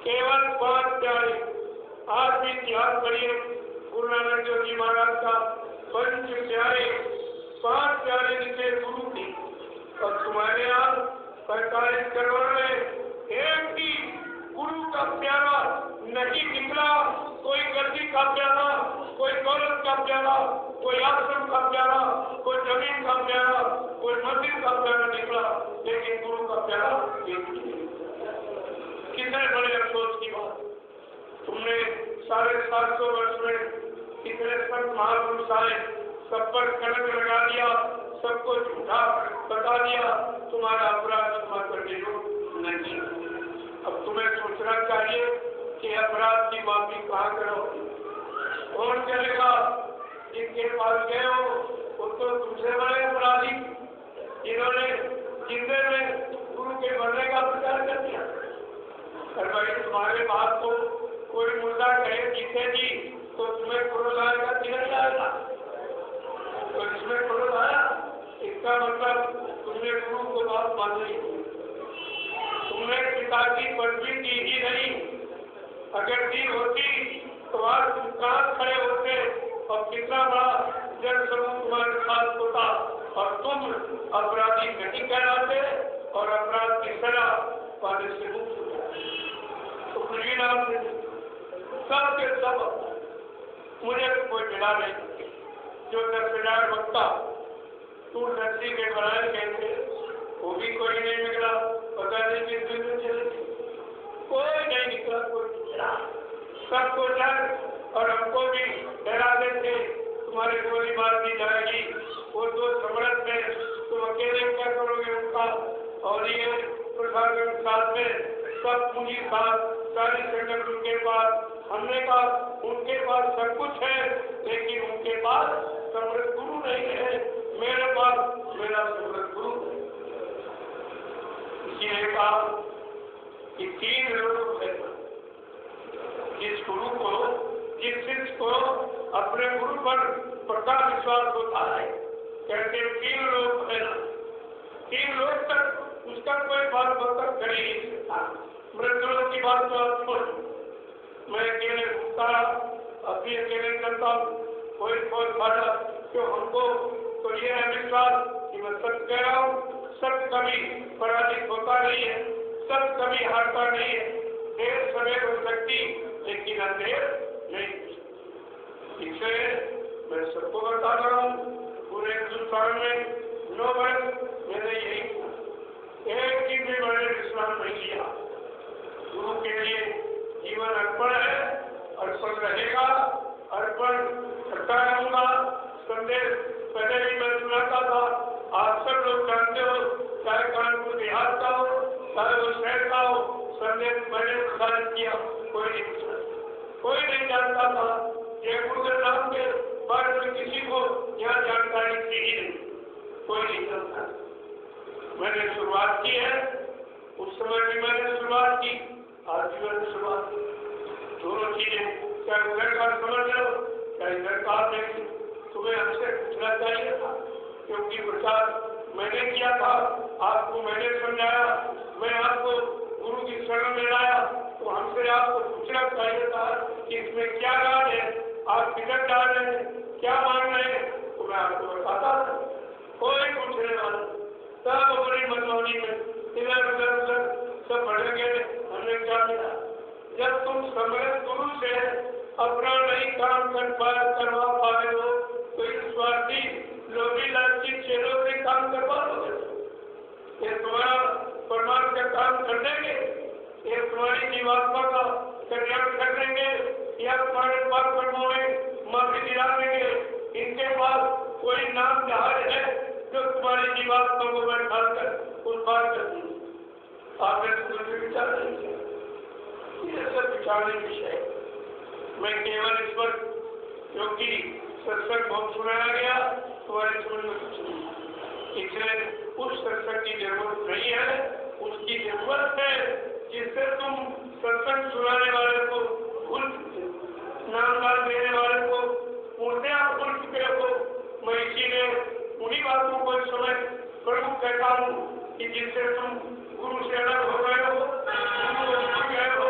Speaker 1: केवल 5 प्यारे। आज भी इतिहास पढ़िए गुरु नानक देव जी महाराज का पंच प्यारे, 5 प्यारे जिसे गुरु थी और तुम्हारे यहाँ 45 करोड़ में एक भी गुरु का प्यारा नहीं निकला। कोई गद्दी का प्यारा, कोई दौलत का प्यारा, कोई आश्रम का प्यारा, कोई जमीन का प्यारा, कोई मंदिर का प्यारा निकला, लेकिन गुरु का प्यारा एक नहीं। कितने बड़े अफसोस की बात। तुमने 750 वर्ष में कितने संत महापुरुष आए, सब पर कलंक लगा दिया, सबको झूठा बता दिया, तुम्हारा अपराध क्षमा कर दो नहीं। अब तुम्हें सोचना चाहिए कि अपराध की माफी कहाँ करो। कौन करेगा? जिनके पास गए हो वो तो तुमसे बड़े अपराधी, जिन्होंने जिंदे में गुरु के मरने का प्रचार कर दिया। भाई तुम्हारे बात को कोई मुर्दा कहे जीते जी तो तुम्हें क्रोध आएगा कि नहीं आएगा? तो इसमें क्रोध आया, इसका मतलब तुमने गुरु को बात मानी, तुमने पिता की पदवी दी ही नहीं। अगर दी होती तो आज तुम कहाँ खड़े होते और कितना बड़ा जन समूह तुम्हारे साथ होता और तुम अपराधी नहीं कहलाते और अपराध की सजा पाने से मुक्त हो जाते। तो खुशी नाम से सबके सब मुझे कोई मिला नहीं। जो 10,000 वक्ता तू नर्सी के बनाए गए थे वो भी कोई नहीं निकला। पता नहीं किस दिन में चले, कोई नहीं निकला, कोई निकला। सबको डर और हमको भी डरा देते तुम्हारे गोली मार दी जाएगी। वो 2 समरथ में तुम अकेले क्या करोगे उनका? और ये प्रशासन साथ में सब पूंजी साथ सारी संगठन उनके पास। हमने कहा उनके पास सब कुछ है लेकिन उनके पास समृद्ध गुरु नहीं है। मेरे पास मेरा समृद्ध गुरु। इसलिए कहा कि 3 लोग है। जिस गुरु को, जिस शिष्य को अपने गुरु पर पक्का विश्वास होता है, कहते 3 लोग है ना, 3 लोग तक उसका कोई बात बतक कर ही नहीं सकता। मृत्युलों की बात तो आप छोड़, मैं अकेले घूमता अभी अकेले करता हूँ, कोई फायदा क्यों हमको? तो ये है विश्वास कि मैं सच कह रहा हूँ, सत्य कभी पराजित होता नहीं है, सत्य कभी हारता नहीं है। देर सवेर हो सकती लेकिन अंधेर नहीं। इसलिए मैं सबको बता रहा हूँ, पूरे हिंदुस्तान में 9 वर्ष मैंने यही एक दिन भी मैंने विश्राम नहीं किया। गुरु के लिए जीवन अर्पण है, अर्पण रहेगा, अर्पण करता रहूंगा। संदेश पहले भी मैं सुनाता था, आप सब लोग जानते हो, चाहे कानपुर देहात का हो, चाहे वो शहर का हो, संदेश मैंने प्रसारित किया। कोई नहीं जानता था। जयपुर के नाम के बारे में किसी को यहाँ जानकारी थी ही नहीं, कोई नहीं जानता। मैंने शुरुआत की है, उस समय भी मैंने शुरुआत की, आज भी मैंने शुरुआत की। दोनों चीजें, चाहे उधर का समझ लो, चाहे इधर का देख लो। तुम्हें हमसे पूछना चाहिए था, क्योंकि प्रचार मैंने किया था, आपको मैंने समझाया, मैं आपको गुरु की शरण में लाया, तो हमसे आपको पूछना चाहिए था कि इसमें क्या राज है, आप किधर जा रहे हैं, क्या मांग रहे हैं, तो मैं आपको बताता था। कोई पूछने वाला, सब बड़ी मनमानी में इधर उधर सब बढ़ गए। हमने क्या मिला? जब तुम समर्थ गुरु से अपना नहीं काम करवा पा रहे हो, तो इस स्वार्थी लोभी लालची चेलों से काम करवा लोगे। ये तुम्हारा परमात्मा का काम कर देंगे, ये तुम्हारी जीवात्मा का कल्याण कर देंगे, या तुम्हारे पाप कर्मों में माफी दिला देंगे। इनके पास कोई नाम जहाज है जो तुम्हारी जीवात्मा को बैठा कर उस पार कर देंगे। आपने कुछ विचार नहीं किया, ये सब विचारने विषय। मैं केवल इस पर, क्योंकि सत्संग बहुत सुनाया गया, तुम्हारे जीवन में कुछ नहीं, इसलिए उस सत्संग की जरूरत नहीं है। उसकी जरूरत है जिससे तुम सत्संग सुनाने वाले को भूल चुके, नाम देने वाले को पूर्णतया भूल चुके हो। मैं इसीलिए उन्हीं बातों को इस समय प्रमुख कहता हूँ कि जिससे तुम गुरु से अलग हो गए हो, गुरु को भूल गए हो,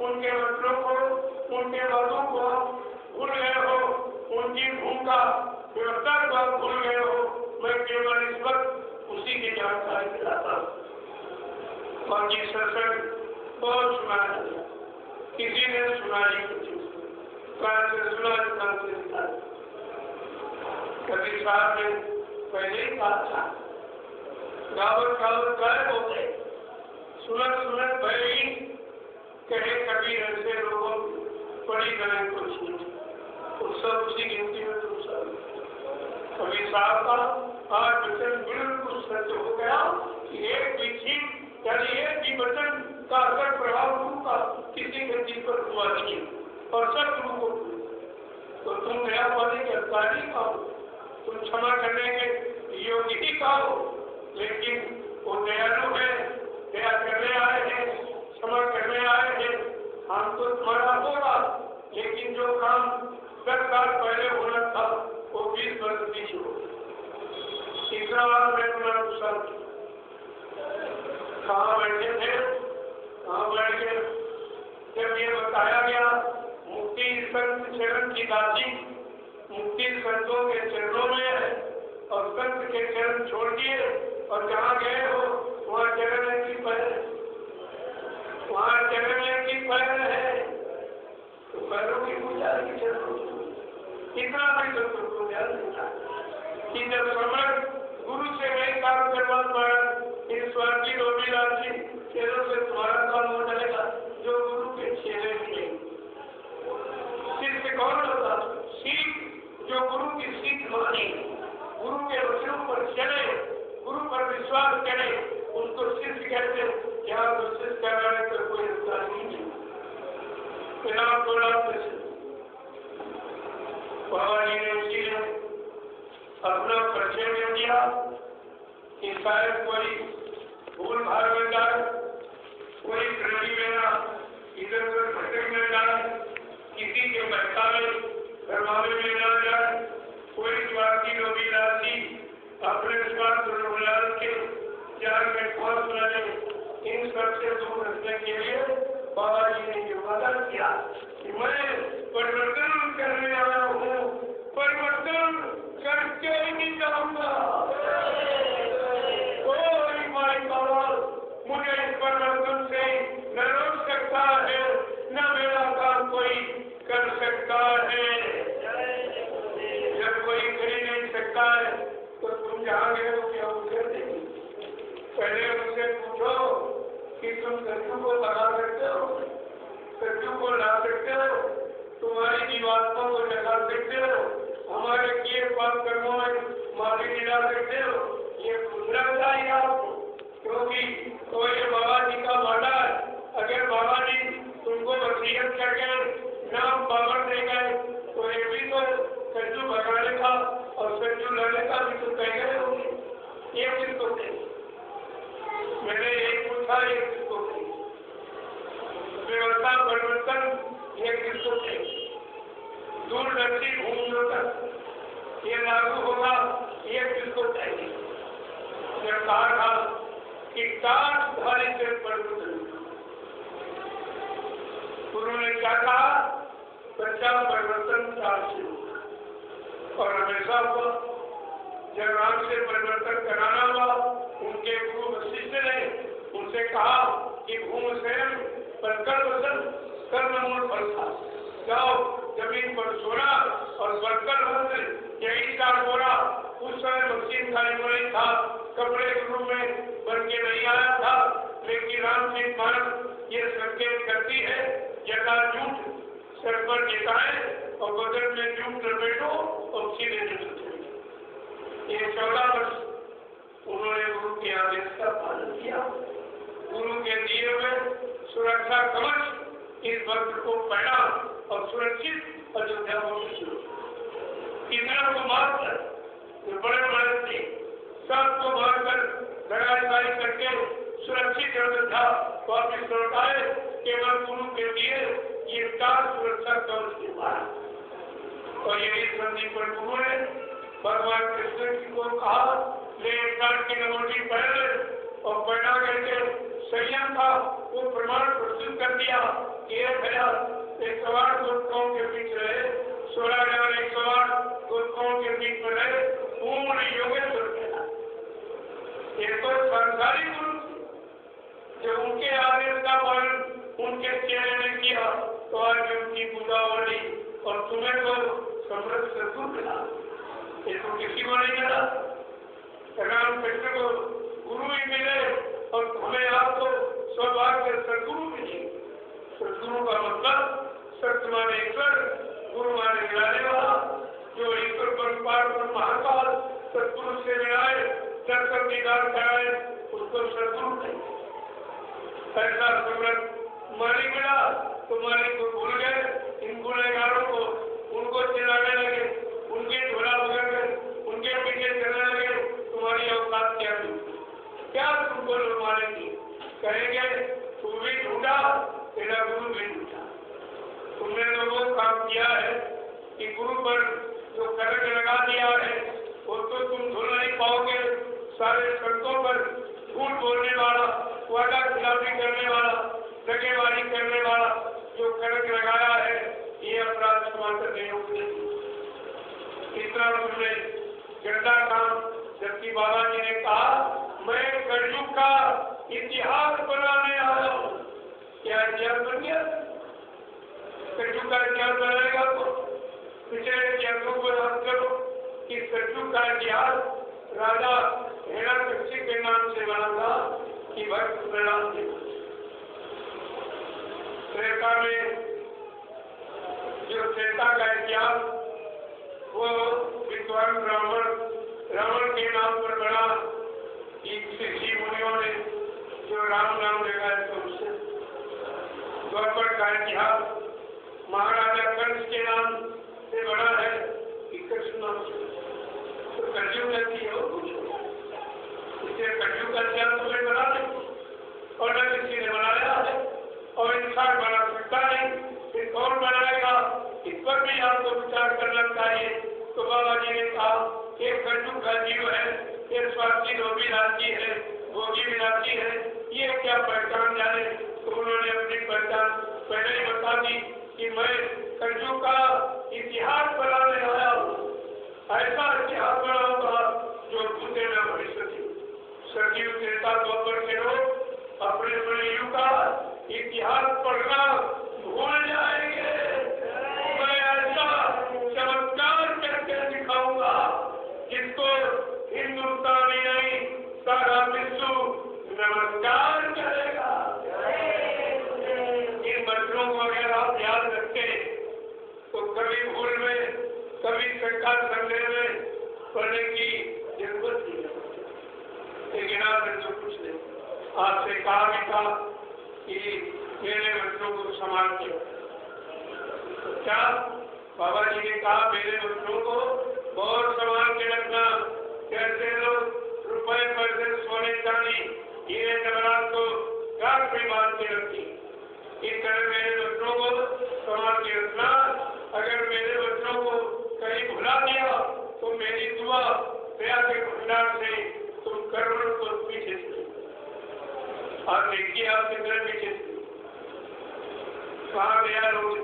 Speaker 1: उनके मंत्रों को, उनके बातों को भूल गए हो, उनकी भूमिका व्यवस्था को आप भूल गए हो। मैं केवल इस वक्त उसी की जानकारी दिलाता हूँ। बाकी सत्संग बहुत सुना है, किसी ने सुना नहीं, कान से सुना, कान से सुना। कभी साहब ने पहले ही कहा था, गावत गावत गायब हो गए, सुनत सुनत भले ही कहे कबीर ऐसे लोगों बड़ी गलत कुछ नहीं, तो सब उसी गिनती में तुम सब। कभी साहब का आज वचन बिल्कुल सत्य हो गया कि एक भी चीज यानी एक भी वचन का असर प्रभाव गुरु का किसी के दिल पर हुआ नहीं, और सब गुरु को। तो तुम दया पाने के अधिकारी का हो, तुम क्षमा करने के योग्य ही का हो, लेकिन वो दयालु है, दया करने आए हैं, क्षमा करने आए हैं। हम तो तुम्हारा होगा, लेकिन जो काम 10 साल पहले होना था वो 20 वर्ष पीछे हो। तीसरा बात मैं तुम्हारा पूछा, कहाँ बैठे थे, कहाँ बैठ गए? जब ये बताया गया मुक्ति संत चरण की दासी, मुक्ति संतों के चरणों में है, और संत के चरण छोड़ दिए और जहाँ गए हो वहाँ चरण की पैर, वहाँ चरण की पैर है, तो पैरों की पूजा की जरूरत। इतना भी तो तुमको ध्यान देना कि जब समर्थ गुरु से नहीं काम करवा पाया, इन स्वार्थी लोभी लालची चेलों से तुम्हारा काम हो जाएगा, जो गुरु के चेले नहीं। शिष्य कौन होता? सीख जो गुरु की सीख माने, गुरु के वचनों पर चले, गुरु पर विश्वास करे, उसको शिष्य कहते। यहाँ तो शिष्य करने का कोई अधिकार नहीं। बाबा जी ने इसीलिए अपना परिचय दे दिया कि शायद कोई भूल भाग में जाए, कोई श्रेणी में ना इधर उधर भटक में जाए, किसी के बहकावे घरवाले में ना जाए, कोई स्वार्थी लोभी लालची अपने स्वार्थ के जाल में फंस न जाए। इन सबसे दूर रखने के लिए बाबा जी ने ये वादा किया कि मैं परिवर्तन करने वाला हूँ, परिवर्तन करके ही नहीं जाऊंगा। कोई कहता है तो तुम जहाँ गए हो क्या उत्तर देंगे? पहले उनसे पूछो कि तुम सत्य को लगा सकते हो, सत्य को ला सकते हो, तुम्हारी जीवात्मा को जगा सकते हो, हमारे किए पाप कर्मों में माफी दिला सकते हो। ये पूछना चाहिए आपको, क्योंकि तो ये बाबा जी का वादा है। अगर बाबा जी तुमको वसीयत करके नाम बाबर दे गए तो ये भी तो सज्जू भगाने का और सज्जू लाने का भी तो कह गए होंगे। ये किसको कहें? मैंने एक पूछा, ये किसको कहें? व्यवस्था परिवर्तन ये किसको कहें? दूरदर्शी भूमिलोकन ये लागू होगा, ये किसको कहेंगे? जब कहा था कि काशधारी से परिवर्तन, गुरु ने क्या कहा? बच्चा परिवर्तन से और हमेशा को जब राम से परिवर्तन कराना हुआ, उनके गुरु वशिष्ठ ने उनसे कहा कि भूमि से बनकर वसन कर्ममूल फल था, जाओ जमीन पर सोना और बनकर वसन यही का बोरा। उस समय मशीन का नहीं था, कपड़े गुरु में बन के नहीं आया था, लेकिन राम जी महाराज ये संकेत करती है, यदा झूठ सर पर जिताए और बदल में झूठ लपेटो और सीधे निकलते। ये 14 वर्ष उन्होंने गुरु के आदेश का पालन किया। गुरु के दिए हुए सुरक्षा कवच इस वक्त को पहना और सुरक्षित अयोध्या को इंद्र को मारकर बड़े बड़े थे, सबको मारकर लड़ाई करके सुरक्षित अयोध्या वापिस लौटाए। केवल गुरु के दिए ये 4 सुरक्षा कवच के मारा। और यही संधि पर गुरु ने भगवान कृष्ण जी को कहा, ले 1 की नमोटी पहले और पहना करके संयम था वो प्रमाण प्रस्तुत कर दिया। ये भैया 108 गोत्रकों के बीच रहे, 16,108 गोत्रकों के बीच में रहे, पूर्ण योगेश्वर कहला। ये तो संसारी गुरु जो उनके आदेश का पालन उनके चेहरे ने किया तो आज उनकी पूजावली और तुम्हें तो समृद्ध सदगुरु मिला। ये तो किसी को नहीं मिला। राम कृष्ण को गुरु ही मिले और हमें आपको सौभाग्य सदगुरु मिले। सदगुरु का मतलब सत्य माने ईश्वर, गुरु माने मिलाने वाला। जो ईश्वर पर महाकाल सदगुरु से मिलाए, दर्शन दीदार कराए, उसको सदगुरु कहें। ऐसा समृद्ध मालिक मिला तो मालिक को भूल गए, इन गुनहगारों को उनको चिल्लाने लगे, उनके झोला बगड़ गए, उनके पीछे चलने लगे। तुम्हारी औकात क्या थी? क्या तुमको लोग मारेंगे? कहेंगे तू भी झूठा, तेरा गुरु भी झूठा। तुमने लोगों को काम किया है कि गुरु पर जो करक लगा दिया है वो तो तुम धुल नहीं पाओगे। सारे सड़कों पर झूठ बोलने वाला, वादा खिलाफी करने वाला, दगेबाजी करने वाला जो करक लगाया है, ये अपराध समाप्त नहीं होते। इतना तुमने गंदा काम, जबकि बाबा जी ने कहा मैं कलयुग का इतिहास बनाने आया हूँ। क्या इतिहास बन गया? कलयुग का इतिहास बनाएगा तो पिछले इतिहासों को याद करो कि कलयुग का इतिहास राजा हिरण्यकशिपु के नाम से बना था कि भक्त प्रणाम थे। त्रेता में जो त्रेता का इतिहास वो विद्वान रावण के नाम पर बना। ऋषि मुनियों ने जो राम नाम लगाया तो उससे द्वापर का इतिहास महाराजा कंस के नाम से बड़ा है कि कृष्ण नाम से। तो कलयुग कैसी हो इससे कलयुग का इतिहास तुम्हें बना नहीं और न किसी ने बनाया है और इंसान बना सकता नहीं। फिर कौन बनाएगा? इस पर भी आपको विचार करना चाहिए। तो बाबा जी ने कहा एक कलयुग का जीव है, एक स्वार्थी लोभी राजी है, भोगी विलासी है, ये क्या पहचान जाने। तो उन्होंने अपनी पहचान पहले ही बता दी कि मैं कलयुग का इतिहास बनाने आया हूँ। ऐसा इतिहास बनाऊंगा जो भूते न भविष्य थी। सजीव त्रेता द्वापर के लोग अपने अपने युग का इतिहास पढ़ना भूल जाएंगे। मैं ऐसा चमत्कार करके दिखाऊंगा जिस आपसे कहा भी था कि मेरे बच्चों को संभाल के, तो क्या बाबा जी ने कहा मेरे बच्चों को बहुत संभाल के रखना, कैसे लोग रुपए पैसे सोने चांदी हीरे जवाहरात को गांठ में बांध के रखी, इस तरह मेरे बच्चों को संभाल के रखना। अगर मेरे बच्चों को कहीं भुला दिया तो मेरी दुआ दया के भंडार से तुम करोड़ों को पीछे से आप देखिए, आप कितने पीछे कहाँ दया लोग,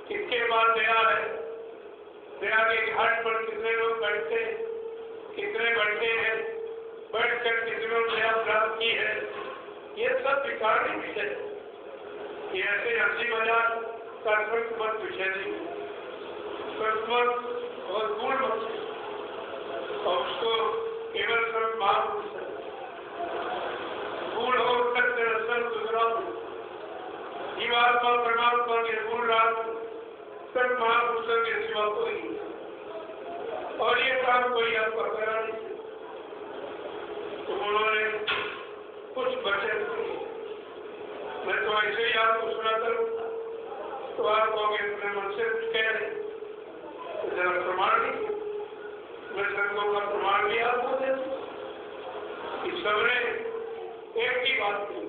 Speaker 1: किसके बाद दया है। दया के घाट पर कितने लोग बैठते, कितने बैठे हैं, बैठकर कितनों दया प्राप्त की है, ये सब विचारने विषय। ये ऐसे हंसी मजाक का मत विषय नहीं, संस्मत और गुण मत, और उसको केवल सब महापुरुष गुण हो सत्य रसन गुजरा जीवात्मा परमात्मा के गुण रात सब महापुरुषों के सिवा कोई, और ये काम कोई आपका करा नहीं। तो उन्होंने कुछ वचन किए, मैं तो ऐसे ही आपको सुनाता रहूंगा, तो आप कहोगे अपने मन से कुछ कह रहे, तो जरा प्रमाण दीजिए। मैं संतों का प्रमाण भी आपको दे कि सबने एक ही बात की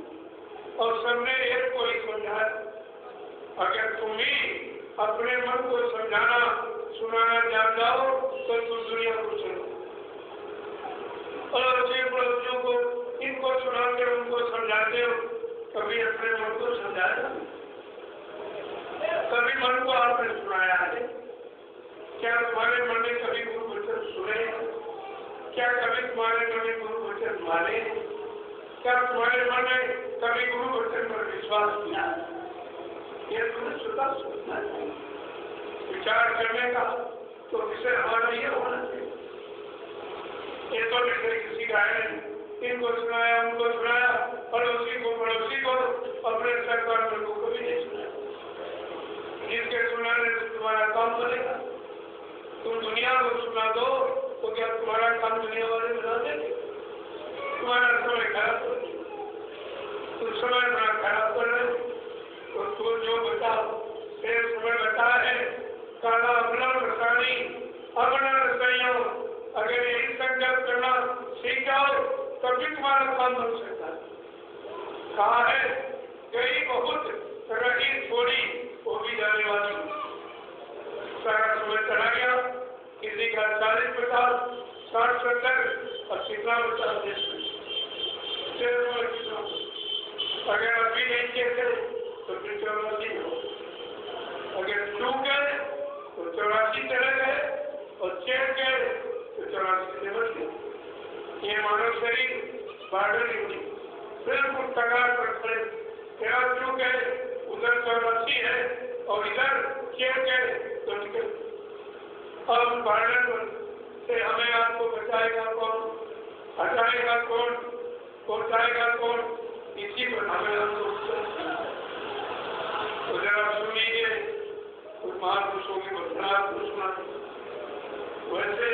Speaker 1: और सबने एक को ही समझाया। अगर तुम ही अपने मन को समझाना सुनाना जान जाओ तो तुम दुनिया को चलो, और पड़ोसियों को इनको सुनाते हो उनको समझाते हो, कभी अपने मन को समझाया, कभी मन को आपने सुनाया है? क्या तुम्हारे मन ने कभी गुरु वचन सुने? क्या कभी तुम्हारे मन में गुरु वचन माने? क्या तुम्हारे मन ने कभी गुरु वचन पर विश्वास किया? ये तुम्हें सुधा सोचना चाहिए, विचार करने का तो विषय हमारा ये होना चाहिए। ये तो विषय किसी का है नहीं, इनको सुनाया उनको सुनाया, पड़ोसी को अपने सरकार को कभी नहीं सुनाया। जिसके सुनाने से तुम्हारा काम बनेगा। तुम दुनिया को सुना दो तो क्या तुम्हारा काम दुनिया वाले बना देंगे? तुम्हारा समय खराब कर देंगे। तुम समय बड़ा खराब कर रहे हो, तो तुम जो बताओ फिर समय बता है काला अपना रसानी अपना रसाइयों, अगर यही संकल्प करना सीख जाओ तभी तुम्हारा काम बन सकता है। कहा है गई बहुत रही थोड़ी वो भी जाने वाली, सारा समय चला गया, किसी का 40-50 60-70 और कितना बचा देश में, अगर अभी नहीं कहते तो फिर 84 हो, अगर चूक गए तो 84 चले गए और चेक गए तो 84 से बच गए। ये मानव शरीर बार्डर नहीं, बिल्कुल कगार पर खड़े, क्या चूक गए उधर 84 है और इधर चेक गए तो निकल। अब बार्डर से हमें आपको बचाएगा कौन, हटाएगा कौन, पहुंचाएगा कौन, इसी पर हमें आपको तो जरा सुनिए कुछ महापुरुषों की घटना सुना। वैसे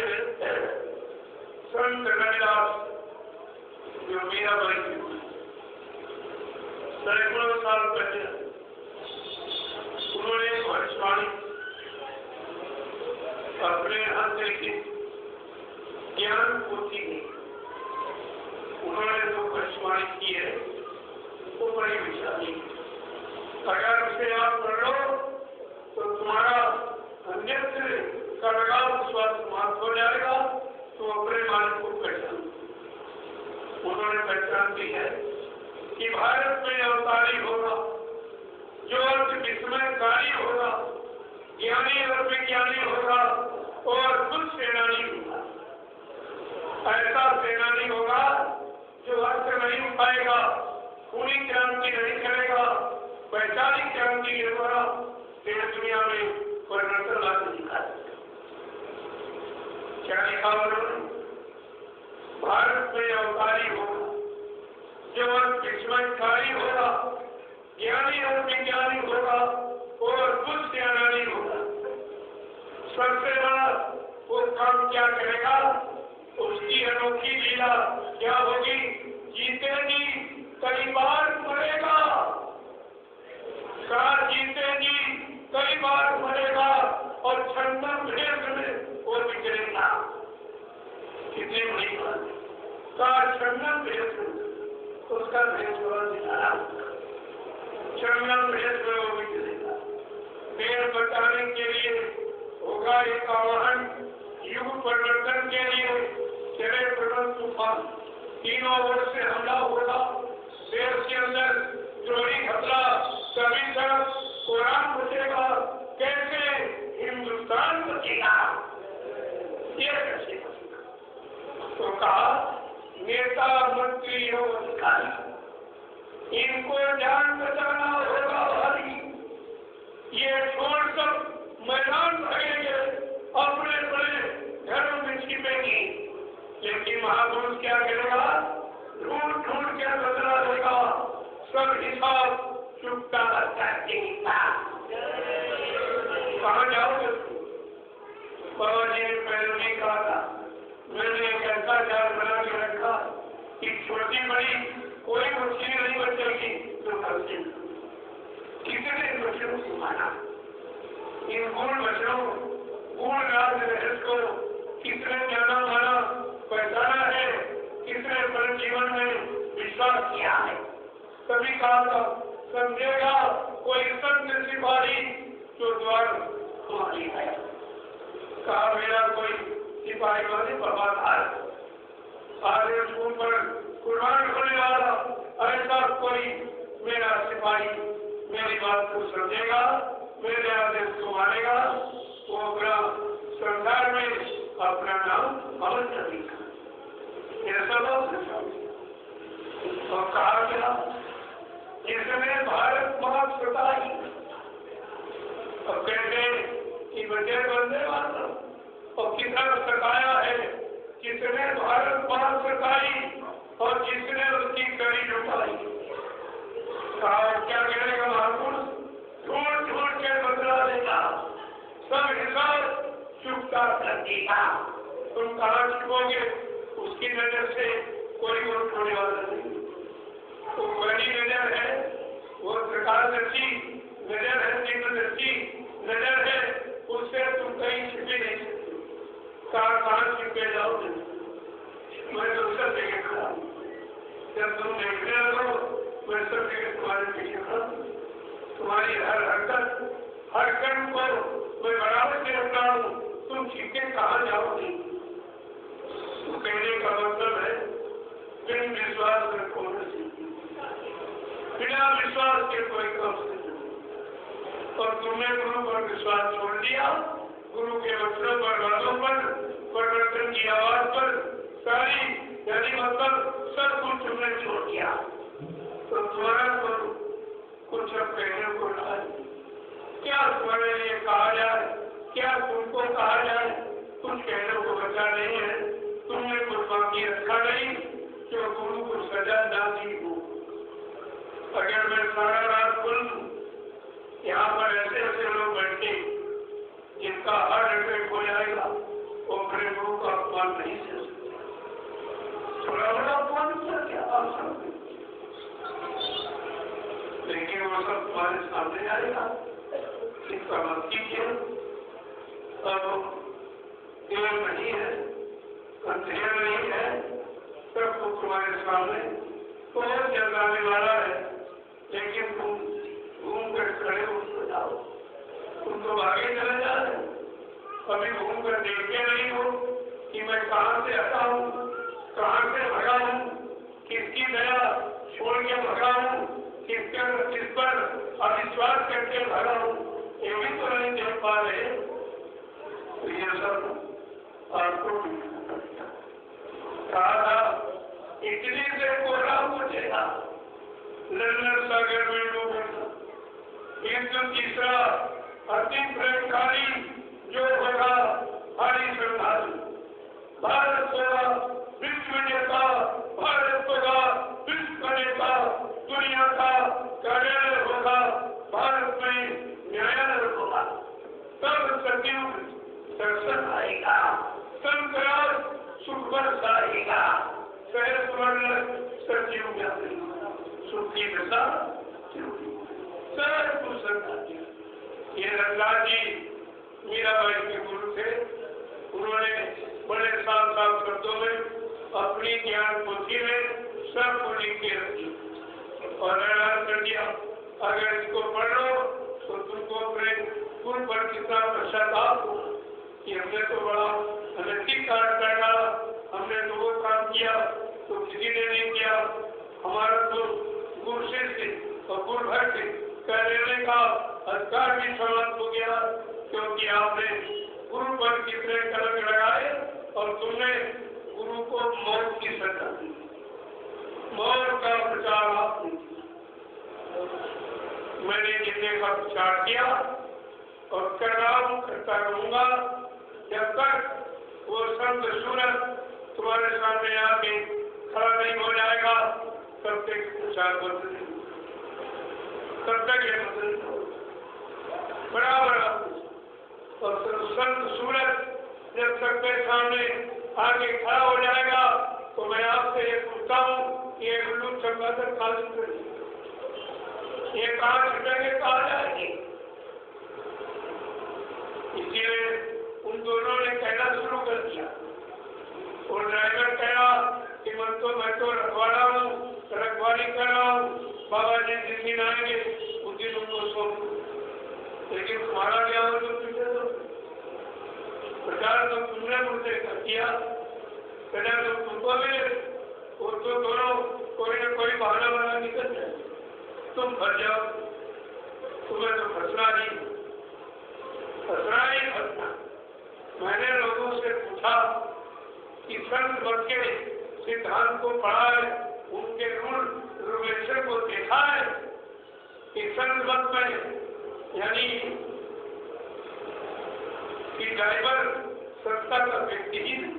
Speaker 1: संत रविदास जो मीराबाई सैकड़ों साल पहले उन्होंने भविष्यवाणी अपने हाथ से की ज्ञान पोथी की, उन्होंने जो भविष्यवाणी की है वो बड़ी विशाली। अगर उसे आप पढ़ लो तो तुम्हारा अन्यत्र का लगाव विश्वास समाप्त हो जाएगा, तो अपने मालिक को पहचान। उन्होंने पहचान दी है कि भारत में अवतारी होगा जो अर्थ विस्मयकारी होगा, ज्ञानी और विज्ञानी होगा और कुछ सेनानी होगा। ऐसा सेनानी होगा जो अर्थ नहीं उठाएगा, पूरी क्रांति नहीं करेगा, वैचारिक क्रांति के द्वारा देश दुनिया में परिवर्तन ला सकता है। क्या लिखा उन्होंने? भारत में अवतारी होगा जो अर्थ विस्मयकारी होगा, ज्ञानी और विज्ञानी होगा और कुछ सेनानी होगा। सबसे बड़ा वो काम क्या करेगा, उसकी अनोखी लीला क्या होगी? जीतेगी कई बार मरेगा, साथ जीते जी कई बार मरेगा और छन्नम भेष में वो निकलेगा। कितनी बड़ी बात, साथ छन्नम भेष में उसका भेष बड़ा दिखाया, छन्नम भेष में वो निकलेगा। पेड़ बचाने के लिए होगा एक आह्वान, युग परिवर्तन के लिए चले प्रबल तूफान, तीनों ओर से हमला होगा, देश के अंदर द्रोही खतरा, सभी तरफ कुरान बचेगा, कैसे हिंदुस्तान बचेगा, ये कैसे बचेगा। तो कहा नेता मंत्री हो अधिकारी, इनको जान बचाना होगा भारी, ये छोड़कर मैदान भागेंगे, अपने बड़े घरों में छिपेंगे, लेकिन महापुरुष क्या करेगा, ढूंढ ढूंढ के बदला देगा, सब हिसाब चुकता कर देगा। कहाँ जाओगे? बाबा जी ने पहले नहीं कहा था, मैंने एक ऐसा जाल बना के रखा कि छोटी बड़ी कोई मछली नहीं बचेगी तो फंसे। कितने बच्चों को माना, इन गुण बच्चों गुण राज रहस्य को किसने जाना माना, पहचाना है, किसने अपने जीवन में विश्वास किया है। कभी कहा था समझेगा कोई सत्य सिपाही जो द्वार हमारी है, कहा मेरा कोई सिपाही वाले वफादार, आगे स्कूल पर कुर्बान होने वाला ऐसा कोई मेरा सिपाही मेरी बात को समझेगा, मेरे आदेश को मानेगा, वो अपना संसार में अपना नाम अमल करेगा। ऐसा और कहा गया जिसने भारत माँ सताई, और कहते कि बचे बंदे वाला और कितना सताया है, जिसने भारत माँ सताई और जिसने उसकी कड़ी लुटाई। क्या करेगा महापुरुष, ढूंढ ढूंढ के बदला देगा, सब हिसाब चुकता कर देगा। तुम कहाँ छुपोगे, उसकी नजर से कोई और छोड़ने वाला नहीं। तो बड़ी नजर है, वो प्रकाशदर्शी नजर है, दिग्दर्शी नजर है, उससे तुम कहीं छिपे नहीं सकते। कहाँ छिपे जाओगे, मैं तो सब जगह खड़ा हूँ, जब तुम देखने लगो मैं सब जगह तुम्हारे पीछे खड़ा हूँ, तुम्हारी हर हरकत हर कर्म को मैं बराबर से रख रहा हूँ, तुम छिपके कहाँ जाओगे। तो कहने का मतलब है बिन विश्वास में कौन सीखी, बिना विश्वास के कोई काम नहीं। और तुमने गुरु पर विश्वास छोड़ दिया, गुरु के वचनों पर, बातों पर, परिवर्तन की आवाज पर, सारी यानी मतलब सब कुछ तुमने छोड़ दिया। तो तुम्हारा कुछ अब कहने को रहा है, क्या तुम्हारे लिए कहा जाए, क्या तुमको कहा जाए, कुछ कहने को बचा नहीं है। तुमने कुछ बाकी रखा नहीं जो गुरु को सजा ना दी हो। अगर मैं सारा रात बोल दूं, यहाँ पर ऐसे ऐसे लोग बैठे जिनका हर अटैक हो जाएगा, वो अपने गुरु का अपमान नहीं कर सकते। थोड़ा बड़ा अपमान किया क्या आप सब, लेकिन वो सब तुम्हारे सामने आएगा, इसका मत कीजिए। अब देर नहीं है, अंधेर नहीं है, सब कुछ तुम्हारे सामने बहुत जल्द आने वाला है, लेकिन तुम घूम कर खड़े हो जाओ। तुम तो आगे चले जा रहे हो, कभी घूम कर देखते नहीं हो कि मैं कहाँ से आता हूँ, कहाँ से भगा हूँ, किसकी दया छोड़ के भगा हूँ, किस पर अविश्वास करके भगा हूँ, ये भी तो नहीं देख पा रहे। तो ये सब आपको कहा था, इटली से कोरा बचेगा, लंदन सागर में डूबेगा। युद्ध तीसरा अति प्रलयकारी जो होगा हरि श्रद्धालु, भारत होगा विश्व नेता, भारत होगा विश्व नेता, दुनिया का कार्यालय होगा, भारत में न्यायालय होगा, तब सतयुग दर्शन आएगा, संक्रांत सुख बरसाएगा, सहस्र सतयुग सुख की दशा सब कुछ सरकार दिया। ये रंगनाथ जी मीराबाई के गुरु थे। उन्होंने बड़े साफ साफ शब्दों में अपनी ज्ञान पोथी में सबको लिख के रखी और ऐलान कर दिया, अगर इसको पढ़ लो तो तुमको अपने गुरु पर कितना पश्चाताप हो कि हमने तो बड़ा अनैतिक कार्य कर डाला, हमने तो वो काम किया तो किसी ने नहीं किया। हमारा तो गुरु से और गुरु भर से कह देने का अधिकार भी समाप्त हो गया, क्योंकि आपने गुरु पर कितने कलंक लगाए और तुमने गुरु को मौत की सजा दी। मौत का प्रचार आपने, मैंने जितने का प्रचार किया और कर रहा हूँ, करता रहूंगा जब तक वो संत सूरत तुम्हारे सामने आके खड़ा नहीं हो जाएगा, तब तक प्रचार बंद नहीं, तब तक ये बदल बराबर। और संत सूरत जब सबके सामने आगे खड़ा हो जाएगा तो मैं आपसे ये पूछता हूँ, ये उल्लू चमगादड़ काली करेगी, ये कहाँ छुटेंगे, कहाँ जाएगी? इसीलिए उन दोनों ने कहना शुरू कर दिया। और ड्राइवर कहा कि मैं तो रखवाड़ा हूँ, रखवाली कर रहा हूँ, बाबा जी जिस दिन आएंगे उस दिन उनको सौंप, लेकिन तुम्हारा क्या हो तो पीछे दो प्रचार तो तुमने मुझसे किया, कहना तो तुमको मिले, वो तो दोनों कोई न कोई बहाना बना निकल जाए, तुम फंस जाओ, तुम्हें तो फंसना ही फंसना। मैंने लोगों से पूछा कि संत मत के सिद्धांत को पढ़ा है, उनके रूल रेगुलेशन को देखा है कि संत मत में यानी कि ड्राइवर संस्था का व्यक्ति ही नहीं,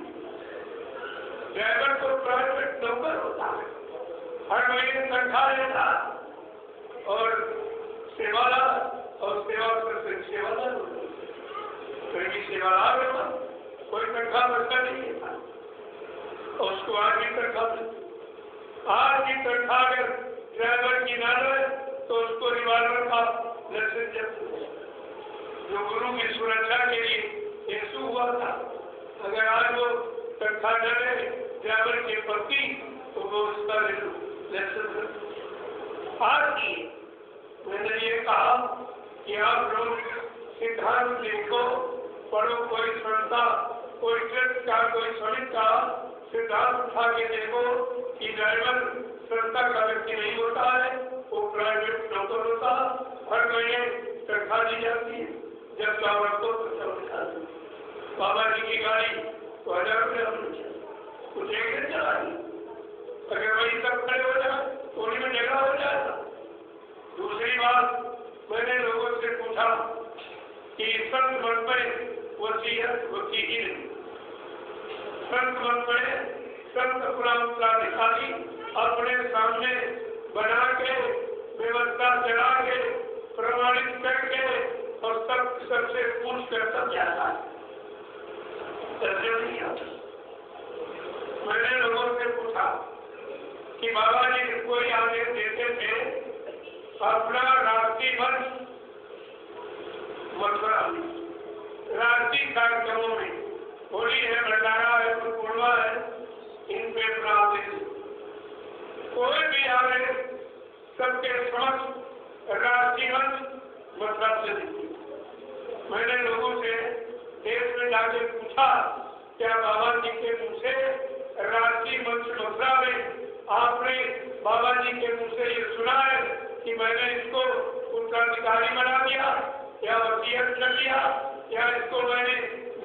Speaker 1: ड्राइवर तो प्राइवेट नौकर होता है, हर महीने तनख्वाह लेता और सेवादार और सेवा सेवादार कहीं सेवादार होता, कोई तनख्वाह बचता नहीं है और उसको आज भी तनख्वाह, आज भी तनख्वाह अगर ड्राइवर की ना रहे तो उसको रिवाल्वर का लाइसेंस जब्त हो जाए। जो गुरु की सुरक्षा के लिए यीशु हुआ था, अगर आज वो तनख्वाह न रहे ड्राइवर के प्रति तो वो उसका लाइसेंस आज की। मैंने ये कहा कि आप लोग सिद्धांत देखो, पढ़ो, कोई संस्था, कोई ट्रस्ट का, कोई समिति का सिद्धांत उठा के देखो कि ड्राइवर संस्था का व्यक्ति नहीं होता है, वो प्राइवेट नौकर होता, हर महीने तनख्वाह दी जाती है, जब चावल को बाबा जी की गाड़ी तो 1000 रुपये कुछ एक दिन चला दी, अगर वही सब खड़े हो जाए तो उन्हीं में जगह हो जाएगा। दूसरी बात, मैंने लोगों से पूछा कि संत मत में वसीयत होती ही नहीं, संत मत में संत प्राधिकारी अपने सामने बना के व्यवस्था चला के प्रमाणित करके और सबसे पूछ कर सब जाता है, नहीं आता। मैंने लोगों से पूछा कि बाबा जी कोई आदेश देते थे अपना राष्ट्रीय मंच मथुरा राष्ट्रीय कार्यक्रमों में, होली है, भंडारा है, पूर्णिमा है, इन पे अपना आदेश कोई भी आदेश सबके समक्ष राष्ट्रीय मंच मथुरा से दीजिए। मैंने लोगों से देश में जाके पूछा, क्या बाबा जी के मुँह से राष्ट्रीय मंच मथुरा में आपने बाबा जी के मुँह से ये सुना है कि मैंने इसको उत्तराधिकारी बना दिया या वसीयत कर दिया या इसको मैंने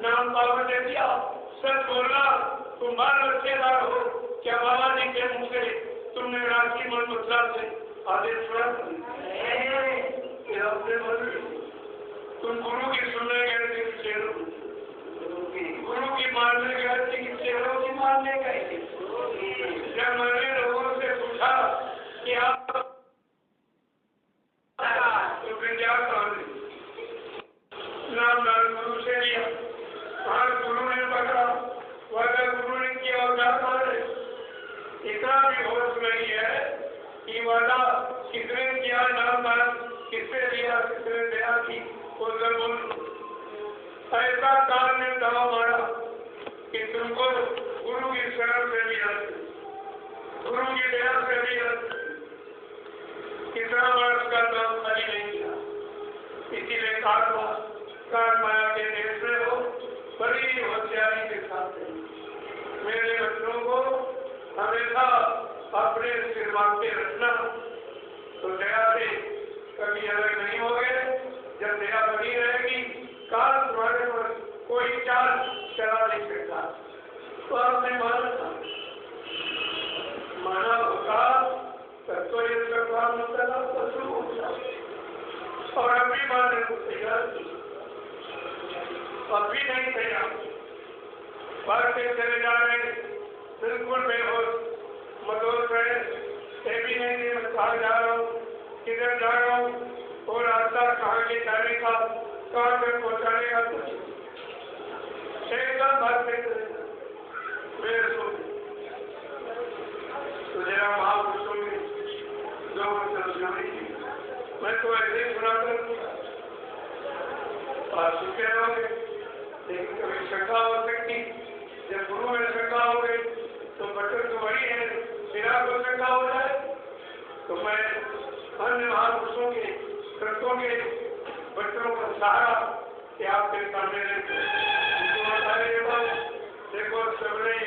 Speaker 1: नाम पावर दे दिया? सच बोलना, तुम बाल बच्चेदार हो, क्या बाबा जी के मुँह से तुमने राष्ट्रीय मंच मथुरा से आदेश सुना? तुम गुरु की सुनने गए थे कि चेहरों, गुरु की मानने गए थे कि चेहरों की मानने गए थे? जब मैंने लोगों से पूछा कि आप तो विद्या नाम गुरु से लिया, आज गुरु ने पकड़ा, वादा गुरु ने किया और इतना भी होश नहीं है कि वादा किसने किया, नाम किसने लिया, किसने दया की, वो जरूर ऐसा काल ने दवा मारा कि तुमको गुरु की शरण से भी गुरु की दया से भी कितना वर्ष का नाम खाली नहीं किया। इसीलिए काल माया के देश में हो बड़ी होशियारी के साथ मेरे बच्चों को हमेशा अपने सिर मांगते रखना, तो दया से कभी अलग नहीं हो गए। जब दया बनी रहेगी काल तुम्हारे पर कोई चाल चला नहीं सकता। तो आपने माना होगा तब तो ये सब काम शुरू होता, और अभी मानने को तैयार, अभी नहीं तैयार, बढ़ते चले जा रहे, बिल्कुल बेहोश मदोश है, ये भी नहीं कि मैं कहाँ जा रहा हूँ, किधर जा रहा हूँ, और रास्ता कहाँ ले जाने का, कहाँ तक पहुँचाने का, कुछ एकदम भर में तो जरा महापुरुषों में जो मैं तो ऐसे ही सुना करूँगा, आप सुनते रहोगे, लेकिन कभी शंका हो सकती, जब गुरु में शंका हो गई तो बच्चों तो बड़ी है, मेरा को शंका हो जाए तो मैं अन्य महापुरुषों के संतों के बच्चों का सहारा कि आपके सामने देखो सबने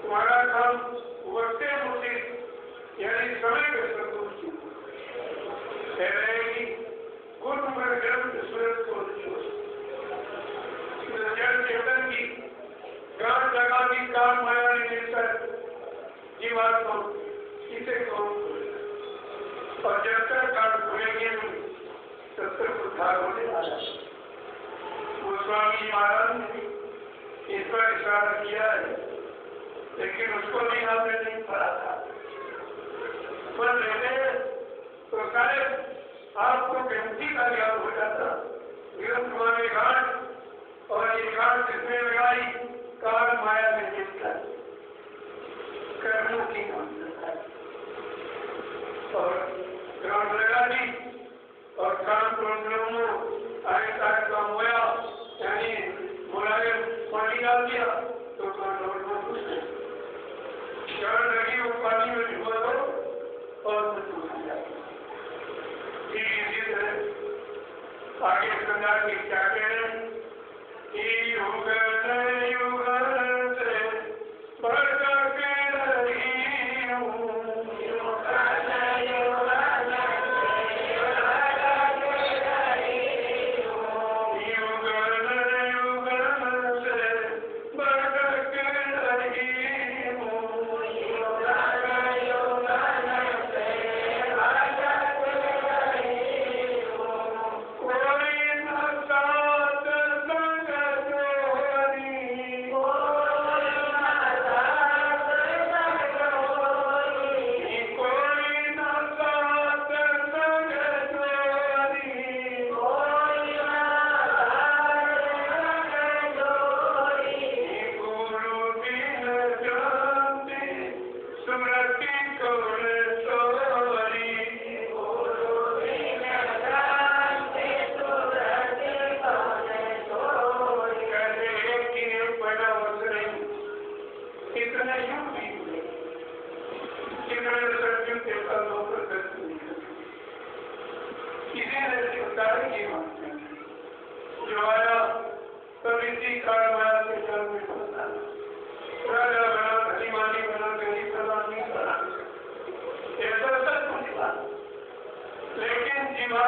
Speaker 1: तुम्हारा काम वर्षे मुझे यानी समय के संतुष्टि रहेगी। गुरु में ग्रंथ सूरज को जल चेतन की गांठ लगा दी काम माया ने मिलकर जीवात्मा इसे को, और जब तक काट खुलेंगे तब तक उद्धार होने वाला। गोस्वामी महाराज ने इस पर इशारा किया है, लेकिन उसको भी आपने नहीं पढ़ा था। पर लेते तो सारे आपको गिनती का ज्ञान हो जाता। तुम्हारे गांठ, और ये गांठ किसने लगाई, काल माया में मिलकर कर्मों की और गांठ लगा दी, और काम प्रॉब्लमों ऐसा काम होया, यानी मुलायम पानी डाल दिया तो जड़ लगी वो पानी में डूबा दो और आगे संज्ञा की क्या कह रहे हैं, युग युग से बढ़ के रही हूँ, कोई न साथ संग जोड़ी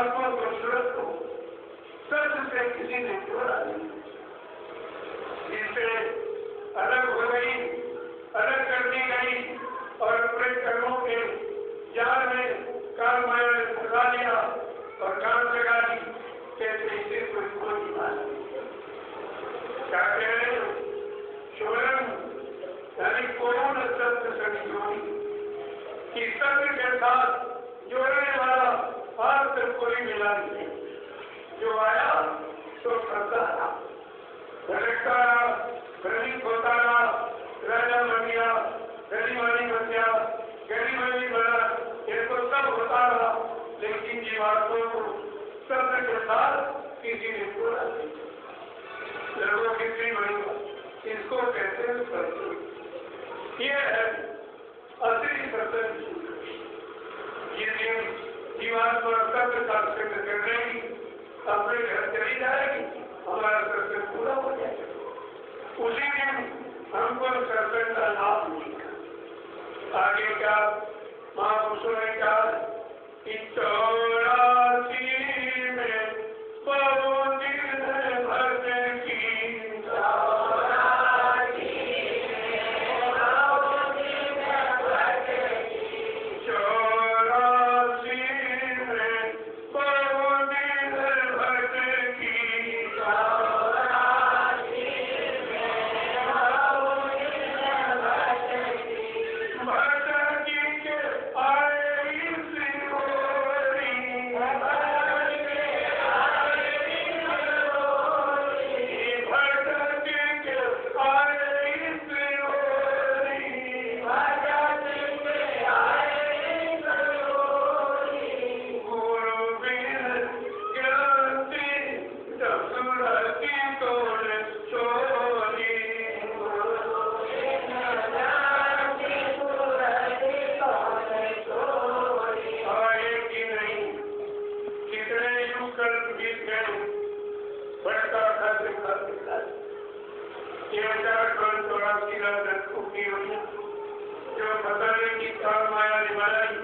Speaker 1: जीवात्मा को सुरत हो, सत्य से किसी ने जोड़ा नहीं, इससे अलग हो गई, अलग कर दी गई और अपने कर्मों के जाल में काल माया ने फंसा लिया और काम लगा दी। कहते इसे कोई नहीं माना। क्या कह रहे हो? शोरम यानी पूर्ण सत्य संजोड़ी, कि सत्य के साथ जोड़ने वाला आज तक कोई मिला नहीं। जो आया तो करता रहा, भटकता रहा, भ्रमित होता रहा, राजा बन गया, गरीबानी बन गया, गरीबानी बना, ये तो सब होता रहा, लेकिन जीवात्मा को सत्य के साथ किसी ने जोड़ा नहीं। लगो कितनी बड़ी बात, इसको कहते हैं सत्य। ये है असली सत्य। ये दिन जीवात्मा सत्य साथ सिद्ध कर देगी, अपने घर चली जाएगी, हमारा सत्य पूरा हो जाएगा। उसी दिन हमको सत्य का लाभ मिलेगा। आगे का महापुरुषों ने कहा कि 84 में बहुत दिन भर की जो बताने की काल माया ने बनाई,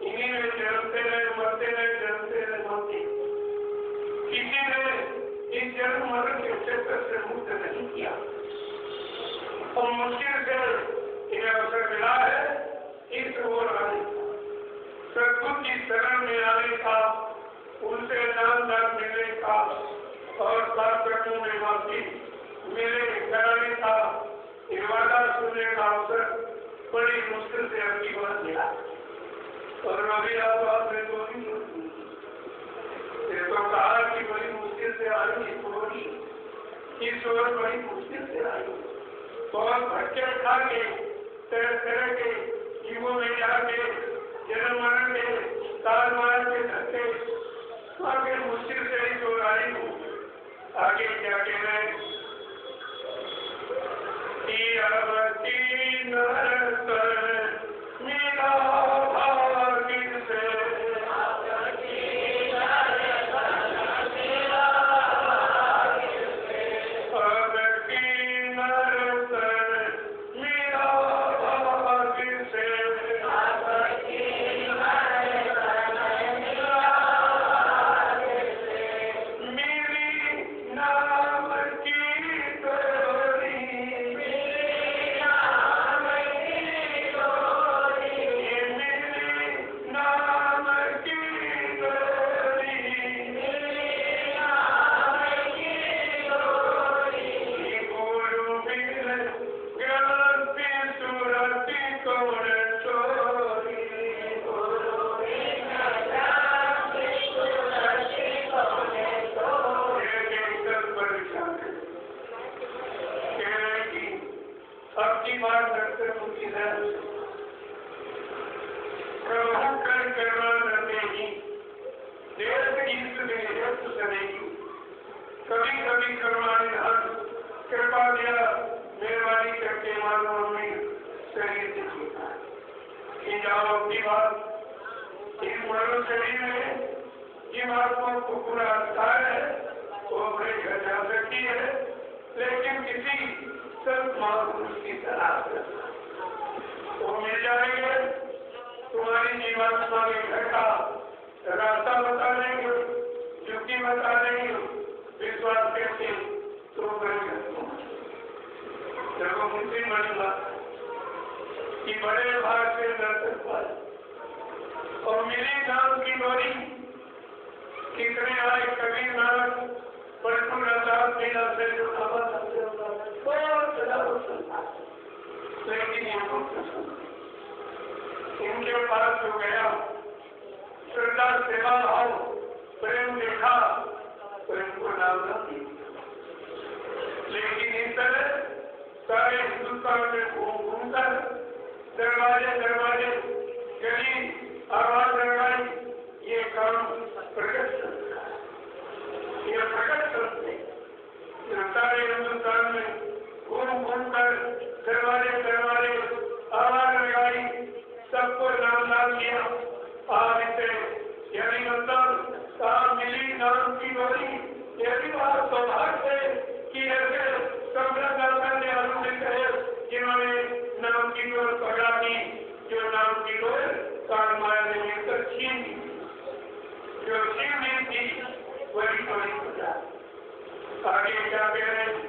Speaker 1: इन्हीं में जन्मते रहे, मरते रहे, जन्मते रहे, मरते। किसी ने इस जन्म मरण के चक्कर से मुक्त नहीं किया और मुश्किल से इन्हें अवसर मिला है इस ओर आने का, सदगुरु की शरण में आने का, उनसे दान मिलने का और शास्त्रों में माफी मेरे कराने का, इबादा सुनने का अवसर बड़ी मुश्किल से अभी बार मिला। और अभी आपने तो ये तो कहा कि बड़ी मुश्किल से आई इस ओर बड़ी मुश्किल से आई, बहुत भटके खा के तरह तरह के युगों में जाके जन्म मरण के काल मार के धक्के आगे मुश्किल से ही जो आई हूँ। आगे क्या कह रहे हैं? मिला भाग्य से कभी कभी करवाने हर कृपा दिया मेहरबानी करके मानव में शरीर दिखा कि जाओ अपनी बात इस मानव शरीर में जिन आत्माओं को पूरा अधिकार है वो अपने घर जा सकती है, लेकिन किसी संत महापुरुष की तलाश करना वो मिल जाएंगे। तुम्हारी जीवात्मा के घर का रास्ता बता देंगे, युक्ति बता देंगे, विश्वास करके तो करेंगे। देखो मुझसे बड़ी बात कि बड़े भाग से दर्शन पाए और मिली नाम की डोरी। कितने आए कबीर नानक परसों रात मेला से जो लेकिन इनके पास जो गया श्रद्धा सेवा भाव प्रेम देखा प्रेम को नाम न दिया। लेकिन इस तरह सारे हिंदुस्तान में घूमकर दरवाजे दरवाजे गली आवाज लगाई, ये काम प्रकट करता है, ये प्रकट करते सारे हिंदुस्तान में घूम कर दरवाजे दरवाजे आवाज लगाई, सबको नाम नाम किया। आप इसे यानी मतलब कहा मिली नाम की डोरी। यह भी बात सौभाग्य है कि ऐसे संप्रदाय आनंदित है जिन्होंने नाम की डोर पकड़ा दी, जो नाम की डोर काल माया ने मिलकर छीन ली, जो छीन ली थी वही बड़ी पूजा। आगे क्या कह रहे हैं?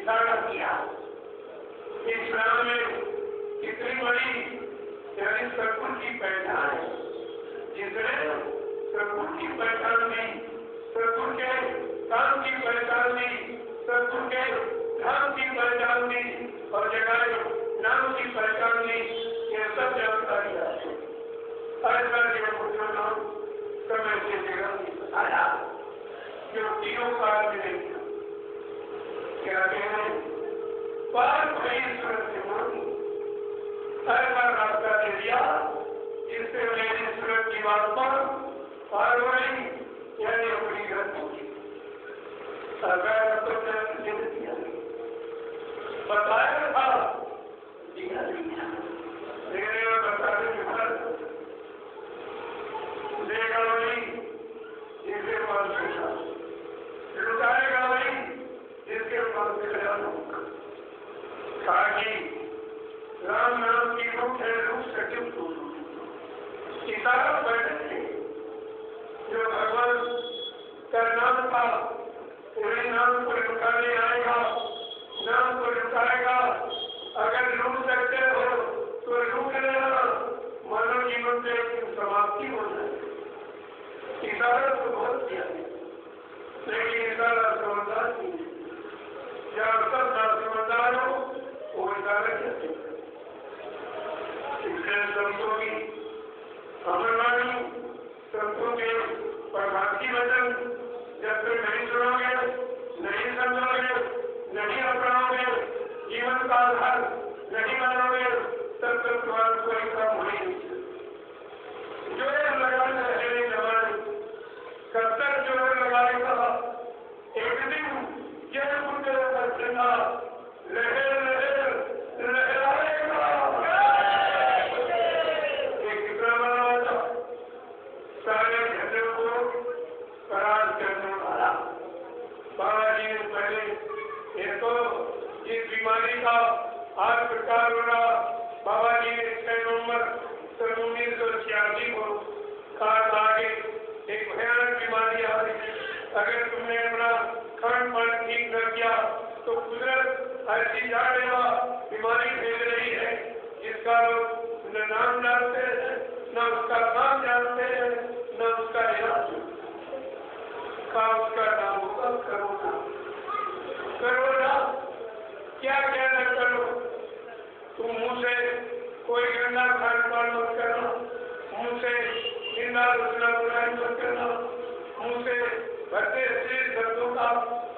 Speaker 1: इशारा किया। इस्लाम में कितनी बड़ी यानी सद्गुण की पहचान है, जिसने सद्गुण की पहचान दी, सद्गुण के काम की पहचान दी, सद्गुण के धाम की पहचान दी और जगह नाम की पहचान दी, ये सब जानकारी है। ऐसा जीवन नाम समय से जगह बताया जो तीनों काल में नहीं था। क्या कहें, पार भई ईश्वर से मांगी, ऐसा रास्ता दे दिया जिससे मेरी ईश्वर की आत्मा पार हो रही, यानी अपनी घर पहुंची। सरकार तो दिया बताया था, दिया नहीं, देने और बताने के बाद देगा वही जिसके पास पैसा, लुटाएगा वही जिसके पास पैसा होगा। ताकि राम नाम की रूप है, रूप सचिव इशारा बैठे जो भगवान का नाम था, वही नाम को लुटाने आएगा, नाम को लुटाएगा। अगर लूट सकते हो तो लूट लेना, मानव जीवन से समाप्ति हो जाए। इशारा तो बहुत किया, लेकिन इशारा समझदार नहीं है। जब सब ना समझदार हो वो इशारा कहते हैं। इसलिए संतों की अमरवाणी, संतों के परमार्थी वचन जब तक नहीं सुनोगे, नहीं समझोगे, नहीं अपनाओगे, जीवन का आधार नहीं बनाओगे, तब तक तुम्हारा कोई काम हो नहीं। जोर लगाने रहे जवान, कब तक जोर लगाएगा? एक दिन यह मुझे बचना रहे लहराएगा। एक कितना बड़ा था, सारे झंडे को करार करने वाला। बाबा जी ने पहले एक तो इस बीमारी का आज प्रचार हो रहा, बाबा जी ने 6 नवंबर 1986 को कहा आगे एक भयानक बीमारी आ रही, अगर तुमने अपना खान पान ठीक कर दिया तो कुदरत ऐसी जानलेवा बीमारी भेज रही है जिसका लोग न नाम जानते हैं, न उसका नाम जानते हैं, न उसका इलाज का उसका नाम होगा करोना। क्या क्या न करो, तुम मुंह से कोई गंदा खान पान मत करना, मुंह से निंदा रचना बुराई मत करना, मुंह से भद्दे अश्लील शब्दों का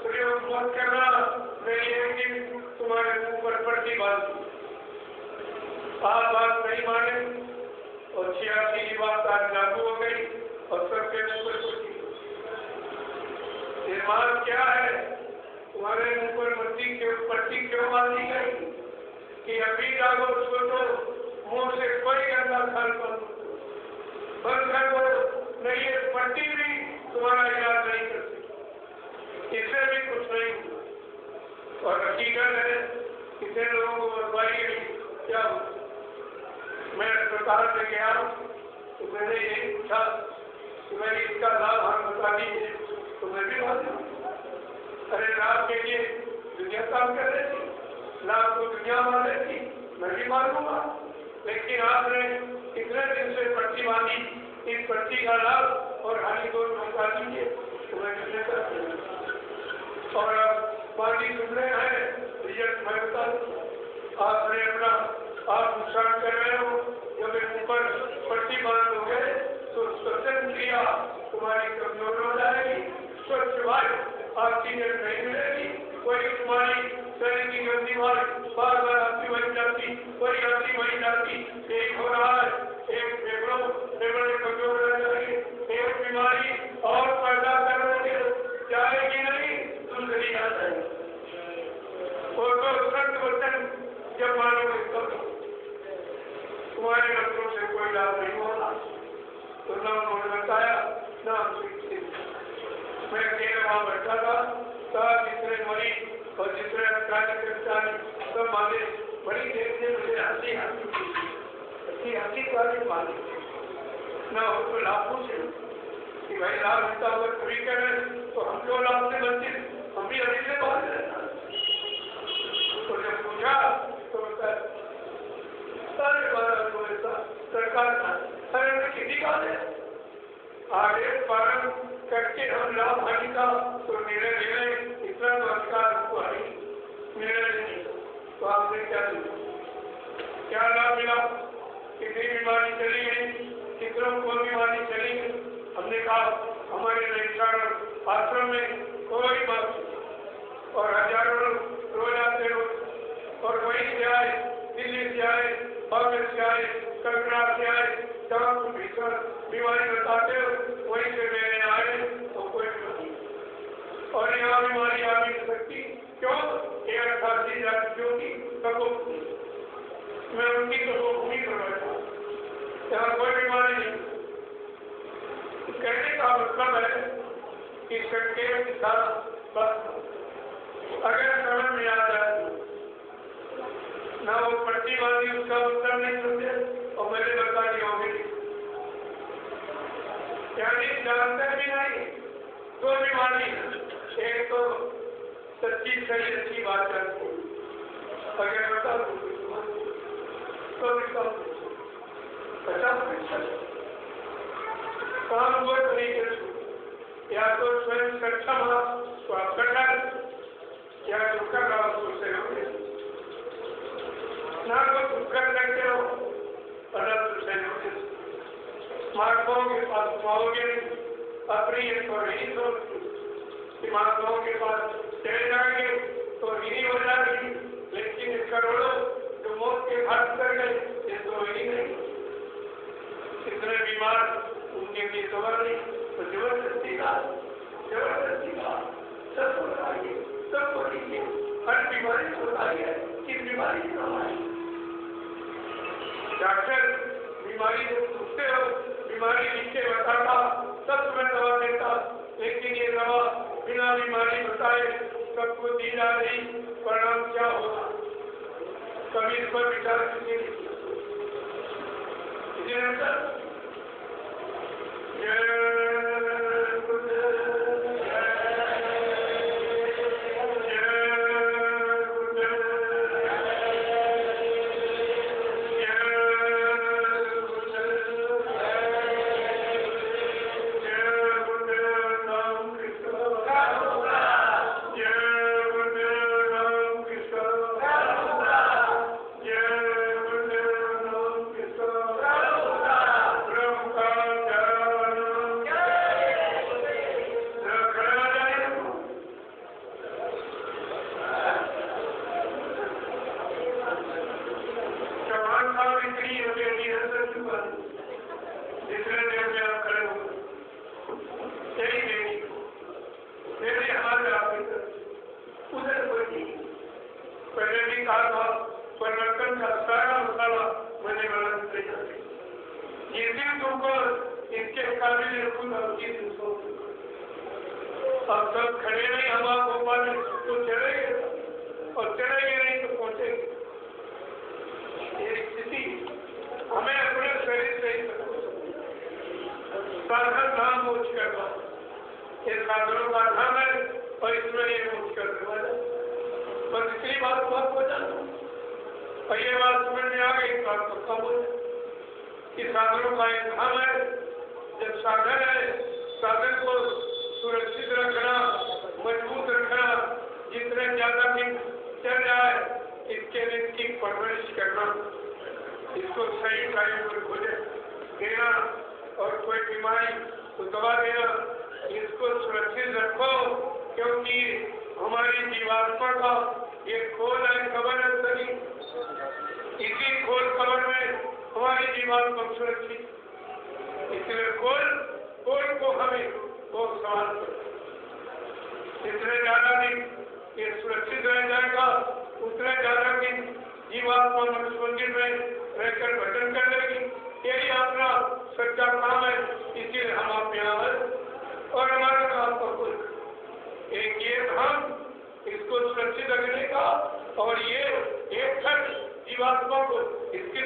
Speaker 1: प्रयोग मत करना। मेरी एक दिन तुम्हारे मुंह पर पट्टी बांध, आप बात नहीं माने और 86 की बात आज लागू हो गई और सबके मुंह पर पट्टी। ये बात क्या है? तुम्हारे मुंह पर पट्टी क्यों बांधी गई कि अभी जागो सोचो, मुंह से कोई गंदा खान पान बंद कर दो, नहीं ये पट्टी भी तुम्हारा इलाज नहीं कर सकती, इससे भी कुछ नहीं। और हकीकत है कितने लोगों को बताई गई क्या? मैं अस्पताल में गया तो मैंने यही पूछा कि मैं इसका लाभ हम बता दीजिए, तो मैं भी बोलूँ अरे लाभ के लिए दुनिया काम कर रही थी, लाभ को दुनिया मान रही थी, मैं भी मानूंगा। लेकिन आपने कितने दिन से पट्टी बांधी, इस पट्टी का लाभ और हानि दोनों बता दीजिए, तो मैं कितने करती। और अब बाकी सुन रहे हैं, रिजल्ट मैं बता दूँ। आपने अपना आप नुकसान कर रहे हो, जब ऊपर पट्टी बांध दोगे तो श्वसन क्रिया तुम्हारी कमजोर हो जाएगी, स्वच्छ वायु ऑक्सीजन नहीं मिलेगी, कोई तुम्हारी शरीर की गंदी बार बार आपकी बन जाती, कोई गलती बन जाती। एक हो रहा है, एक फेफड़े कमजोर रह जाएंगे, एक बीमारी और पैदा करोगे, जाएगी नहीं, दूसरी आ जाएगी। और तो सत्य वचन जब मानोगे तब तुम्हारे वचनों से कोई लाभ नहीं होगा। तो न उन्होंने बताया न मैं अकेले वहां बैठा था, सब जितने मरीज और जितने अधिकारी कर्मचारी सब माने, बड़ी देर से मुझे हंसी वाली माने न उसको लाभ पूछे कि भाई लाभ मिलता होगा कभी करें तो हम जो लाभ से बचे हम भी अभी से बात रहना। तो जब पूछा तो सारे बारह तो ऐसा सरकार था, अरे किसी का है आगे पालन करके हम लाभ हानि का तो निर्णय ले रहे, इतना तो अधिकार हमको है निर्णय नहीं, तो आपने क्या लाभ मिला? कितनी बीमारी चली गई, कितनों को बीमारी चली गई। हमने कहा हमारे नैतिक आश्रम में कोई बात, और हजारों लोग रोज आते रोज, और वहीं से आए, दिल्ली से आए, बॉम्बे से आए, कलकत्ता से आए, जहाँ तुम भीषण बीमारी बताते हो वहीं से मेरे आए तो कोई नहीं, और यहाँ बीमारी आ भी सकती क्यों? ये 88 जातियों की तपोभूमि, मैं उनकी तपोभूमि पर बैठा, यहाँ कोई बीमारी नहीं। कहने का मतलब है कि संकेत था बस, अगर समझ में आ जाए ना वो पट्टी बांधी उसका उत्तर नहीं समझे और मैंने बता दिया होगी, यानी जानते भी नहीं तो बीमारी, एक तो सच्ची सही अच्छी बात करती, अगर बता तो काम वो तरीके से या तो स्वयं सक्षम हो तो आप कर, या जो कर रहा हो उससे ना तो तुम कर सकते हो, स्मार्टफोन के पास पाओगे अपनी नहीं तो स्मार्टफोन के पास चले जाएंगे तो ही हो जाएगी, लेकिन करोड़ों जो मौत के घाट कर गए ये तो ही नहीं, इतने बीमार उनके लिए खबर नहीं, तो जबरदस्ती का सब बताइए, सब बोलिए, हर बीमारी बताइए, किस बीमारी की दवाई? डॉक्टर बीमारी जब पूछते हो, बीमारी नीचे बताता तब तुम्हें दवा देता, लेकिन ये दवा बिना बीमारी बताए सबको दी जा रही, परिणाम क्या होगा? कभी इस पर विचार कीजिए। अब सब खड़े नहीं, हम आप भोपाल तो चलेंगे और चलेंगे नहीं तो पहुंचेंगे। ये स्थिति हमें अपने शरीर से ही साधन धाम मोच करना, ये साधनों का धाम है और इसमें ये मोच करने वाला बस इतनी बात बहुत हो जाती, और ये बात समझ में आ गई बात तो कम हो जाए कि साधनों का एक धाम है। जब साधन है, साधन को सुरक्षित रखना, मजबूत रखना, जितने ज्यादा दिन चल जाए इसके लिए इसकी परवरिश करना, इसको सही टाइम पर खोजे देना, और कोई बीमारी तो दवा देना, इसको सुरक्षित रखो, क्योंकि हमारी जीवात्मा का ये खोल है, कबर है सभी, इसी खोल कबर में हमारी जीवात्मा सुरक्षित, इसलिए खोल को हमें वो सवाल जितने ज्यादा दिन ये सुरक्षित रह जाएगा उतने ज्यादा दिन जीवात्मा मनुष्य मंदिर में रहकर भजन कर लेगी। यही अपना सच्चा काम है, इसीलिए हम आप यहाँ हैं और हमारा काम तो कुछ एक ये धाम इसको सुरक्षित रखने का, और ये एक खर्च जीवात्मा को इसकी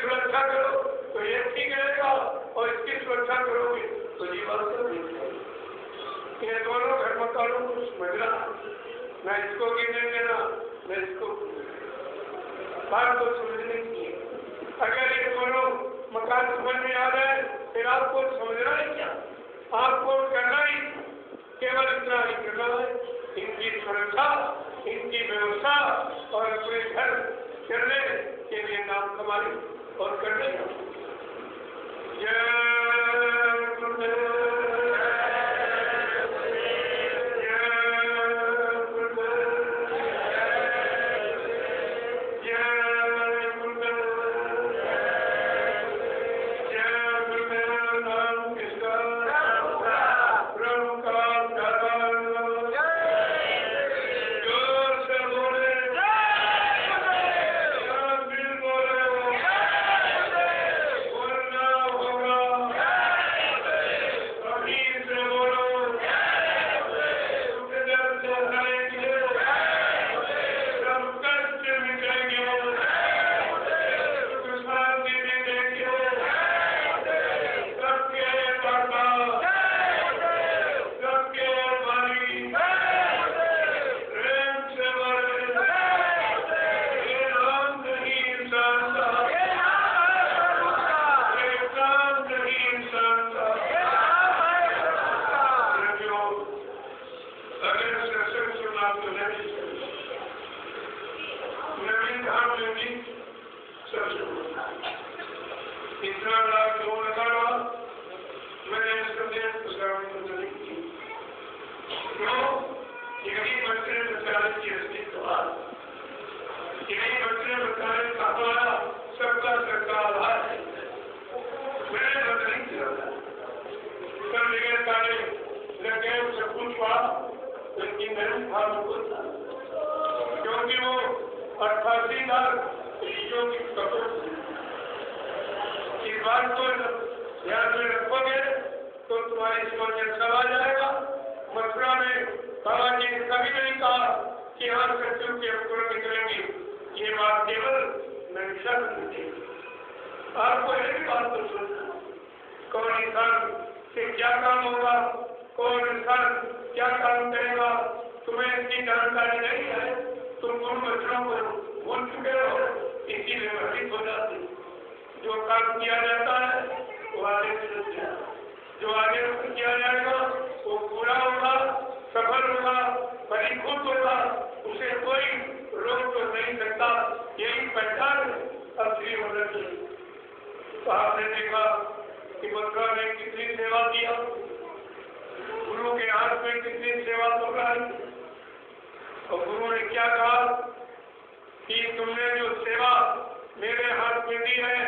Speaker 1: सुरक्षा करो तो ये ठीक रहेगा, और इसकी सुरक्षा करोगे तो जीवात्मा ये दोनों धर्मकारों को समझना, न इसको गिरने देना मैं इसको बात को समझने की है। अगर ये दोनों मकान समझ में आ रहा है फिर आपको समझना है क्या, आपको करना ही केवल इतना ही करना है, इनकी सुरक्षा, इनकी व्यवस्था और अपने घर चलने के लिए नाम कमाने और करने। क्योंकि वो 88 लाख की कपूर इस बात को ध्यान में रखोगे तो तुम्हारी समझ अच्छा आ जाएगा। मथुरा में बाबा जी ने कभी नहीं कहा कि यहाँ सत्यों के अंकुर निकलेंगे, ये बात केवल नशा नहीं। आपको एक भी बात तो सुनना, कौन इंसान से क्या काम होगा, कौन इंसान क्या काम करेगा, तुम्हें इसकी जानकारी नहीं है। तुम उन बच्चों को भूल चुके हो, इसीलिए भ्रमित हो जाते। जो काम किया जाता है वो आगे से जो आगे किया जाएगा वो पूरा होगा, सफल होगा, फलीभूत होगा, उसे कोई रोक तो नहीं सकता। यही पहचान असली होना चाहिए। तो आपने देखा कि मथुरा ने कितनी सेवा किया, गुरु के हाथ में कितनी सेवा पकड़ाई, और गुरु ने क्या कहा कि तुमने जो सेवा मेरे हाथ में दी है,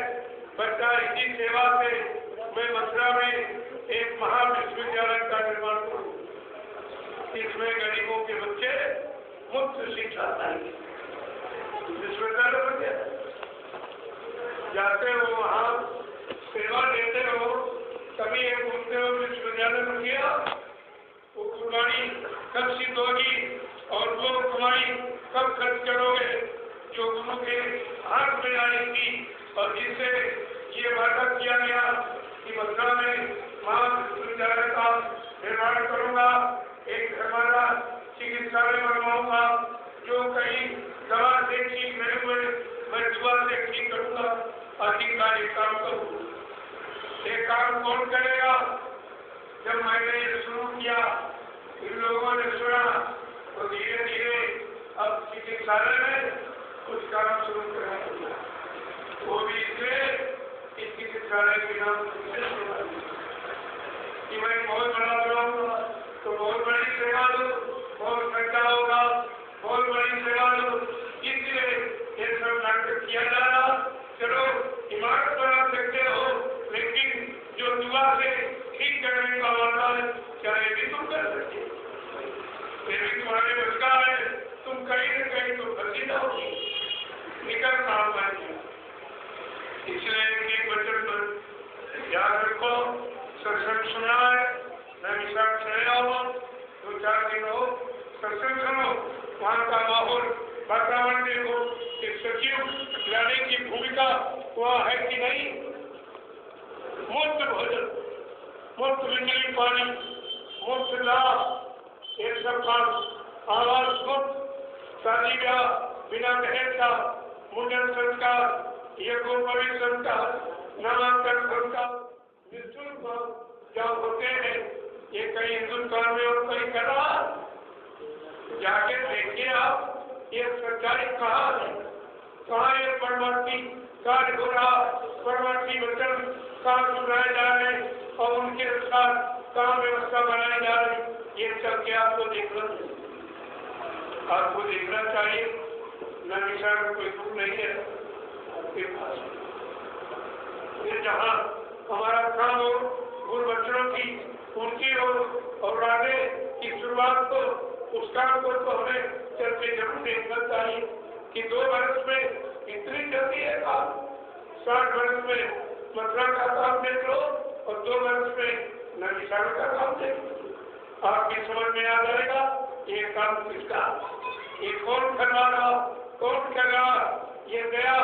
Speaker 1: बच्चा इसी सेवा से मैं मथुरा में एक महाविश्वविद्यालय का निर्माण करूं। इसमें गरीबों के बच्चे मुफ्त शिक्षा पाएंगे। विश्वविद्यालय बन गया, जाते हो वहाँ सेवा देते हो, तभी एक बोलते हो विश्वविद्यालय बन गया। वो कुर्बानी कब सिद्ध होगी और वो कमाई कब खर्च करोगे जो गुरु के हाथ में आएगी, और जिससे ये वादा किया गया कि मथुरा में महाविश्वविद्यालय का निर्माण करूंगा, एक हमारा चिकित्सालय बनवाऊंगा, जो कहीं दवा से ठीक नहीं हुए मैं दुआ से ठीक करूंगा, अधिकारी काम करूँ। ये काम कौन करेगा? जब मैंने ये शुरू किया, इन लोगों ने सुना, तो धीरे धीरे अब चिकित्सालय में कुछ काम शुरू करेंगे। वो भी इसलिए इस चिकित्सालय के नाम कि मैं बहुत बड़ा बनाऊंगा, तो बहुत बड़ी सेवा दो, बहुत खर्चा होगा, बहुत बड़ी सेवा दो, इसलिए ये सब नाटक किया जा रहा। चलो इमारत बना सकते हो, लेकिन जो दुआ से ठीक करने का वादा है, क्या ये भी तुम कर सकते? ये भी तुम्हारे बस का है, तुम कहीं न कहीं तो फंसी जाओगी, निकल काम आएगी। इसलिए एक वचन पर याद रखो, सत्संग सुना है, मैं विशाल चले आओ, 2-4 दिन हो, सत्संग सुनो, वहाँ का माहौल वातावरण देखो कि सचिव लाने की भूमिका वहाँ है कि नहीं। मुफ्त भोजन, मुफ्त बिजली पानी, मुफ्त लाभ, ये सब काम, आवास मुफ्त, शादी ब्याह बिना दहेज का मुंडन संस्कार, यज्ञोपवीत संस्कार, नामांकन संस्कार निःशुल्क क्या होते हैं, ये कई हिंदुस्तान में और कहीं कर रहा, जाके देखिए आप ये सच्चाई कहाँ है, कहाँ ये परमार्थी कार्य हो रहा, परमार्थी वचन कहाँ सुनाए जा रहे और उनके अनुसार कहाँ व्यवस्था बनाई जा रही, ये चल के आपको देखना चाहिए। न विचार कोई दुख नहीं है आपके पास, ये जहाँ हमारा काम हो उन बच्चों की उनकी और आगे की शुरुआत को उस काम को तो हमें चलते जरूर देखना चाहिए कि 2 वर्ष में इतनी जल्दी है काम, 60 वर्ष में मथुरा का काम देख लो और 2 वर्ष में नविशाल का काम देख लो, आपकी समझ में आ जाएगा ये काम किसका, ये कौन करवा रहा, कौन कर रहा, ये गया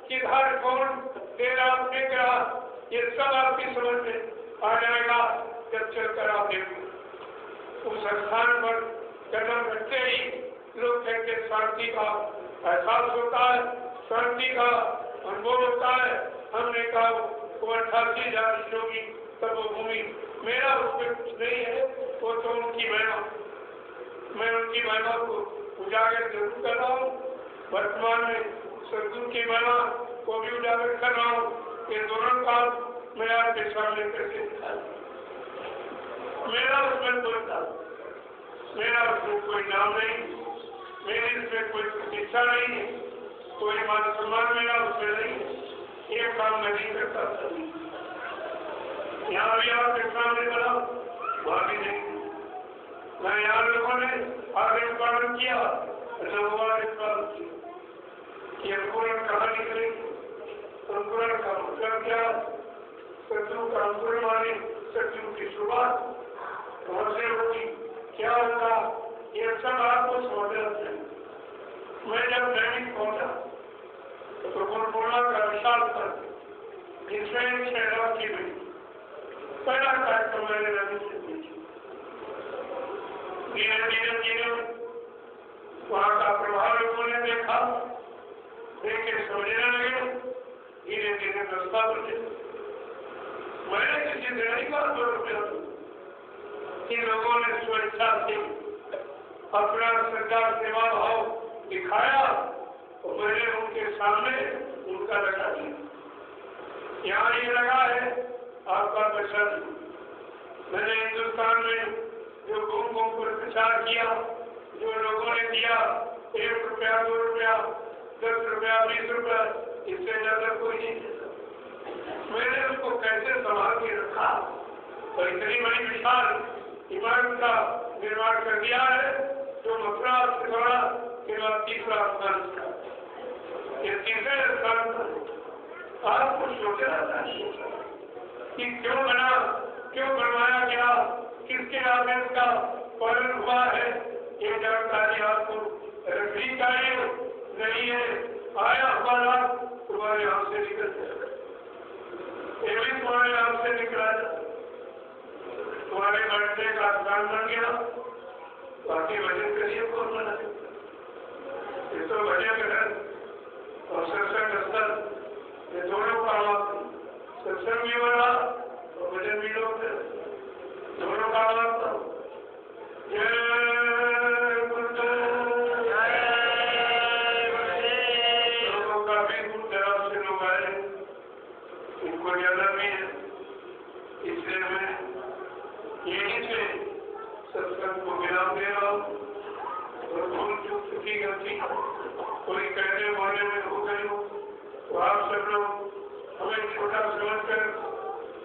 Speaker 1: किधर, कौन दे रहा, फेंक रहा, ये सब आपकी समझ में आ जाएगा जब चलकर आप देखो। उस स्थान पर कदम रखते ही लोग कहते शांति का एहसास होता है, शांति का अनुभव होता है। हमने कहा वो 88,000 योगी तब वो भूमि, मेरा उसमें कुछ नहीं है, वो तो उनकी महिमा, मैं उनकी महिमा को उजागर जरूर कर रहा हूँ। वर्तमान में सदगुरु की महिमा को भी उजागर कर रहा हूँ। ये दोनों काम मैं आपके सामने करके दिखाया। मेरा उसमें कोई काम, मेरा उसमें कोई नाम नहीं, मेरी उसमें कोई प्रतिष्ठा नहीं है, कोई मान सम्मान मेरा उसमें नहीं है। ये काम मैं नहीं करता था, यहाँ भी आपके सामने बना, वहाँ भी नहीं। मैं यहाँ लोगों ने आगे उत्पादन किया, ये अंकुरण कहाँ निकले, अंकुरण का मतलब क्या, शत्रु का अंकुरण माने शत्रु की शुरुआत कहाँ से होगी, क्या होगा, ये सब आपको समझना चाहिए। मैं जब दैनिक पहुंचा तो गुरुपूर्णिमा का विशाल कर जिसमें 6 लाख की हुई पहला कार्यक्रम मैंने रवि से पूछा। धीरे धीरे वहाँ का प्रभाव लोगों ने देखा, देख के समझने लगे, धीरे धीरे 10 बजे मैंने किसी से नहीं कहा 2 रुपया, इन लोगों ने स्वेच्छा से अपना श्रद्धा सेवा भाव दिखाया और मैंने उनके सामने उनका लगा दिया। यहाँ ये लगा है आपका प्रचार, मैंने हिंदुस्तान में जो घूम घूम कर प्रचार किया, जो लोगों ने दिया 1 रुपया 2 रुपया 10 रुपया 20 रुपया, इससे ज्यादा कोई नहीं देता। मैंने उसको कैसे संभाल के रखा और इतनी बड़ी विशाल इमारत का निर्माण कर दिया है जो मथुरा से बड़ा के बाद तीसरा स्थान था। ये तीसरे स्थान पर आपको सोचना चाहिए कि क्यों बना, क्यों बनवाया गया, किसके आदेश का पालन हुआ है, ये जानकारी आपको रखनी चाहिए। नहीं है आया हमारा तुम्हारे हाथ से निकल जाएगा, ये भी तुम्हारे हाथ से निकला जाए, तुम्हारे बैठने का स्थान बन गया, बाकी भजन करिए कौन बना, ये तो भजन घर और सत्संग स्थल, ये दोनों काम आपको, सत्संग भी बना और भजन भी लोग दोनों काम आपका। लोगों का भी दूर दराज से लोग आए, उनको ज्यादा भी है, इसलिए मैं यही से सत्संग को विराम दे रहा हूँ। और भूल चूक चुकी गलती कोई कहने बोलने में हो गई हो तो आप सब लोग हमें छोटा समझकर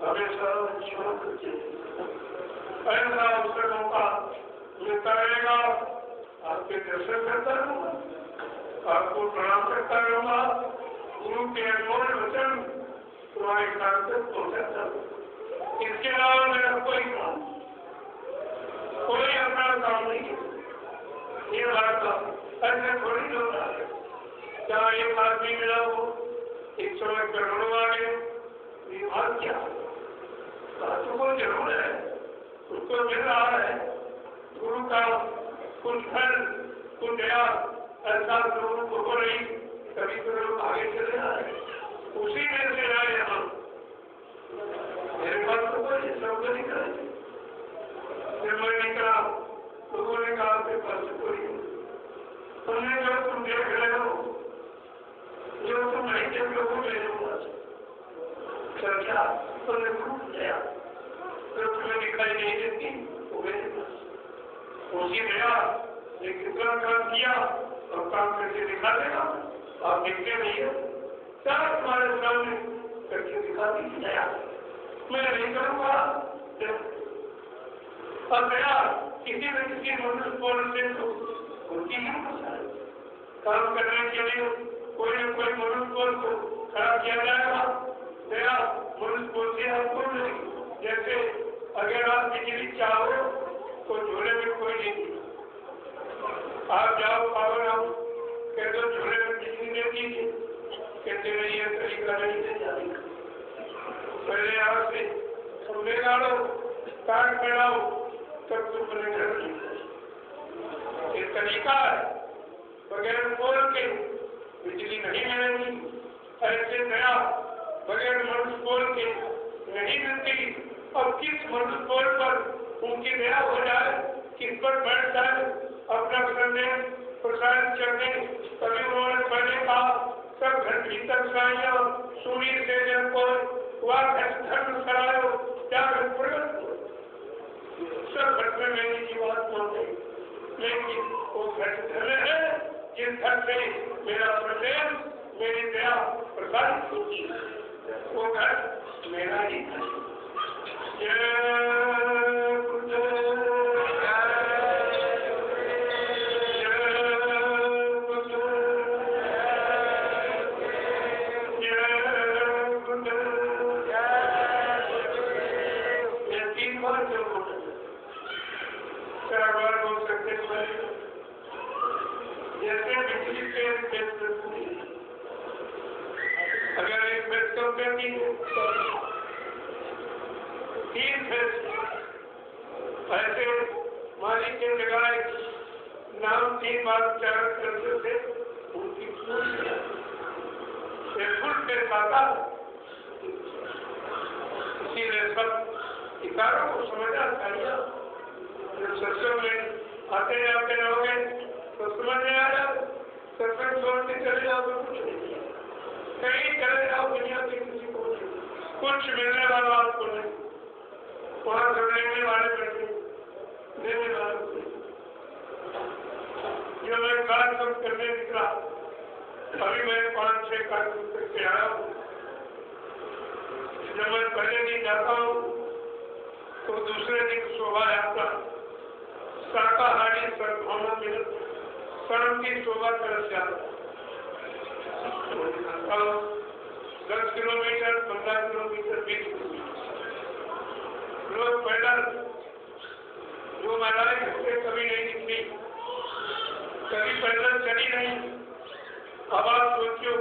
Speaker 1: हमेशा क्षमा करते, ऐसा अवसर मौका मिलता रहेगा, आपके दर्शन करता रहूँगा, आपको प्रणाम करता रहूँगा, गुरु के अनमोल वचन तुम्हारे कान तक पहुँचाता हूँ। इसके अलावा मेरा कोई काम, कोई अपना काम नहीं है। ये बात ऐसे थोड़ी लोग आ गए, क्या एक आदमी मिला हो, एक समय करोड़ों आ गए, विवाद क्या बातों को जरूर है, उसको मिल रहा है गुरु का कुछ फल कुछ दया ऐसा लोगों को हो रही, कभी तो लोग आगे चले आ रहे, उसी में से आए हम। मेरे पास तो कोई शब्द नहीं करे, जब मैं निकला लोगों ने कहा आपके पास कोई, तुमने जो तुम देख रहे हो, जो तुम नहीं देख लोगों मेरे पास चर्चा तुमने खूब किया, जो तुम्हें दिखाई नहीं देती वो मेरे पास उसी गया, एक कितना काम किया और काम करके दिखा देगा। आप देखते नहीं है, क्या तुम्हारे सामने करके दिखा दीजिए, मैं नहीं करूँगा। अब गया किसी न किसी मनुष्य बोलने को उनकी ही काम करने के लिए कोई न कोई मनुष्य बोल को खड़ा किया जाएगा। मेरा मनुष्य बोल से आपको नहीं, जैसे अगर आप बिजली चाहो तो झोले में कोई नहीं, आप जाओ पावर आओ कह दो झोले में बिजली दे दीजिए, कहते नहीं है तरीका नहीं दे जाएगा, पहले यहाँ से खंभे गाड़ो तार फैलाओ तब तुम अपने घर में। ये तरीका है, बगैर बोल के बिजली नहीं मिलेगी। ऐसे नया बगैर मनुष्य बोल के नहीं मिलती। अब किस मनुष्य बोल पर उनकी दया हो जाए, किस पर बैठ जाए अपना संदेश प्रसारित करने। तभी उन्होंने पहले कहा सब घर भीतर साइया सूर्य से जन को वह धर्म करायो क्या प्रगत सब घर में मेरी जीवात मान गई, लेकिन वो घर धर्म है जिस घर से मेरा प्रदेश मेरी दया प्रसारित होती है, वो घर मेरा ही है। जैसे बिजली से अगर एक फेस कम करनी है 3 फेस, ऐसे मालिक के जगह नाम 3 बार उच्चारण करते थे, उनकी फुल फेस आता। इसीलिए सब इशारों को समझना चाहिए। जब सत्संग में आते जाते रहोगे तो समझ में आ जाओ, सत्संग छोड़ते चले जाओ तो कुछ नहीं, कहीं चले जाओ दुनिया के किसी को कुछ मिलने वाला आपको नहीं, वहां सब लेने वाले बैठे देने वाले। जो मैं कार्यक्रम करने निकला, अभी मैं 5-6 कार्यक्रम करके आया हूँ। जब मैं पहले दिन जाता हूँ तो दूसरे दिन शोभा यात्रा शाकाहारी सद्भावना मिलन शांति शोभा तरफ से आता 10 किलोमीटर 15 किलोमीटर 20 किलोमीटर लोग पैदल, जो महिलाएं घंटे कभी नहीं निकली, कभी पैदल चली नहीं। अब आप सोचिए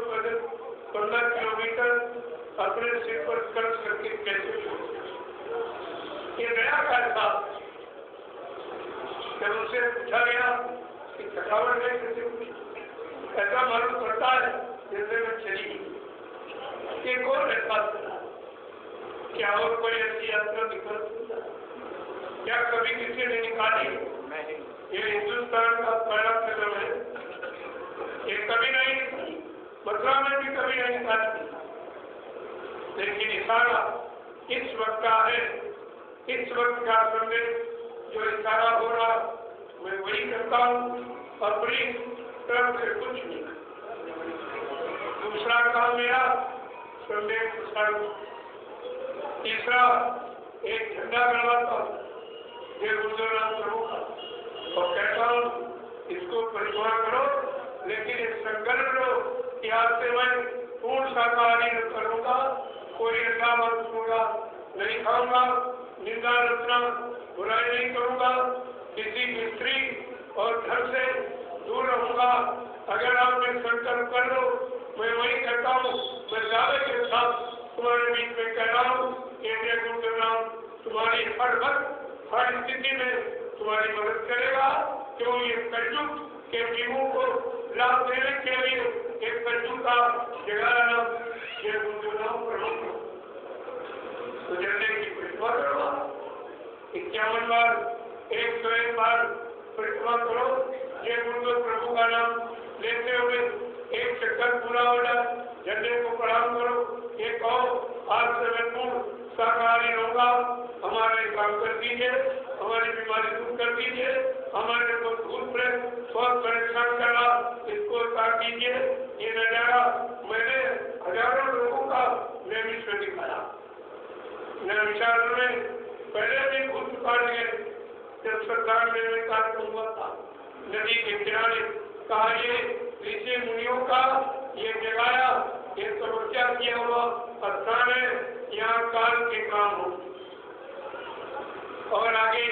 Speaker 1: 15 किलोमीटर अपने सिर पर खर्च करके कैसे ये नया कार्य था। जब उनसे पूछा गया कि थकावट है कैसे हुई, ऐसा मालूम पड़ता है जैसे मैं चली ये कौन ऐसा क्या और कोई ऐसी यात्रा निकल क्या कभी किसी ने निकाली? ये हिंदुस्तान का पहला कदम है, ये कभी नहीं, मथुरा में भी कभी नहीं निकाली, लेकिन इशारा इस वक्त का है, इस वक्त का संदेश जो इशारा हो रहा मैं वही करता हूँ, अपनी तरफ से कुछ नहीं। दूसरा काम मेरा संदेश प्रसारण, तीसरा एक झंडा गड़वाता हूँ ये गुरुद्वारा प्रमुख और कहता हूँ इसको परिवार करो, लेकिन एक संकल्प लो कि आज से मैं पूर्ण शाकाहारी करूँगा, कोई ऐसा मत होगा नहीं खाऊंगा, निंदा रचना बुराई नहीं करूंगा, किसी स्त्री और घर से दूर रहूंगा। अगर आपने संकल्प कर लो मैं वही करता हूँ। मैं दावे के साथ तुम्हारे बीच में कह रहा हूँ कि गुरुदेव तुम्हारी हर वक्त हर स्थिति में तुम्हारी मदद करेगा, क्यों ये कलयुग के जीवों को लाभ देने के लिए एक कद्दू का जगह नाम ये गुरुनाम प्रमुख तो झंडे की परिक्रमा करो 51 बार 101 बार परिक्रमा करो ये गुरुदेव प्रभु का नाम लेते हुए एक चक्कर पूरा हो जाए झंडे को प्रणाम करो ये कहो आज से मैं पूर्ण शाकाहारी रहूंगा हमारे काम कर दीजिए हमारी बीमारी दूर कर दीजिए हमारे को धूल प्रेम स्वस्थ परेशान करना इसको उतार दीजिए ये नजारा मैंने हजारों लोगों का नैमिष में दिखाया नैमिषारण्य में पहले भी भूत उतार गए जब सरकार में कार्यक्रम हुआ था नदी के किनारे कहा ये ऋषि मुनियों का ये जगाया ये तपस्या किया हुआ स्थान है यहाँ काल के काम हो और आगे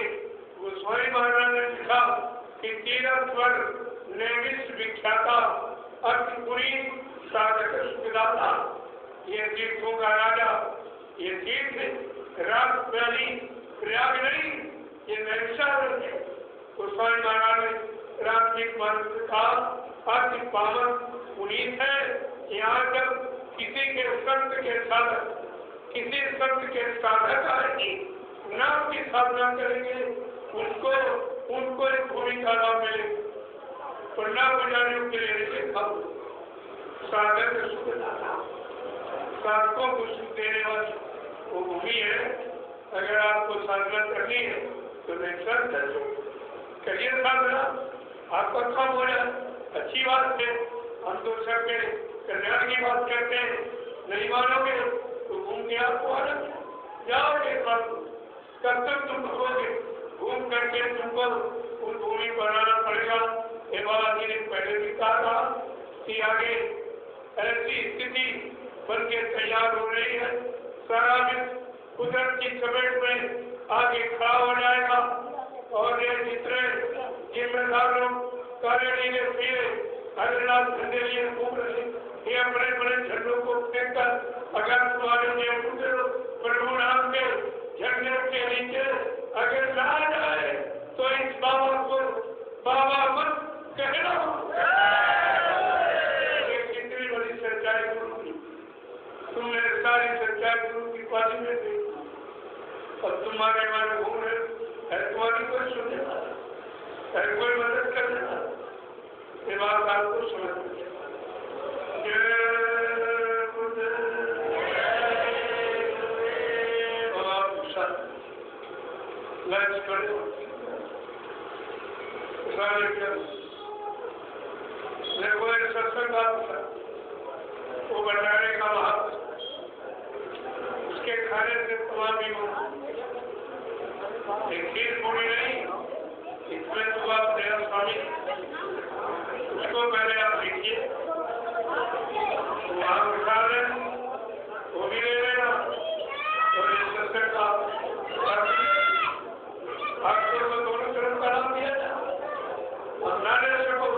Speaker 1: गोस्वामी महाराज ने लिखा कि तीरथ स्वर नैमिष विख्याता अर्थपुरी साधक सुखदाता ये तीर्थों का राजा ये तीर्थ राजधानी प्रयाग नहीं ये नैमिषारण्य है गोस्वामी महाराज ने रामजीत महाराज ने कहा अति पावन पुनीत है यहाँ जब किसी के संत के साधक किसी संत के साधक आएंगे नाम की साधना करेंगे उनको एक भूमि का लाभ मिले पन्ना पुजारियों के लिए साधक सुखदाता साधकों को सुख देने वाली वो भूमि है अगर आपको साधना करनी है तो नहीं करिए साधना आपका काम हो जाए अच्छी बात है हम तो सबके कल्याण की बात करते हैं नहीं मानोगे तो घूम के आपको आना जाओगे कब तक तुम रुकोगे घूम करके तुमको उस भूमि पर आना पड़ेगा ये बाबा जी ने पहले भी कहा था कि आगे ऐसी स्थिति बन के तैयार हो रही है सारा विश्व कुदरत की चपेट में आगे खड़ा हो जाएगा और ये जितने जिम्मेदार लोग कार्य लिए फिर हरिनाथ झंडे लिए घूम रहे ये बड़े बड़े झंडों को फेंक कर अगर तुम्हारे लिए प्रभु नाम के झंडे के नीचे अगर ना जाए तो इस बाबा को बाबा मत कहना कितनी बड़ी सच्चाई गुरु की तुमने सारी सच्चाई गुरु की पाली में दी और तुम्हारे मारे घूम रहे है तुम्हारी कोई सुनने वाला है कोई मदद करने वाला ये बात आपको समझ सत्संग वो भंडारे का महत्व उसके खाने से तमाम भी खीर पूरी नहीं इसमें तो आप दया स्वामी उसको पहले आप लिखिए वहाँ उठा लें वो भी ले लेना और इस सत्संग का आपको तो दोनों तरफ का नाम दिया जाए और ना ले सको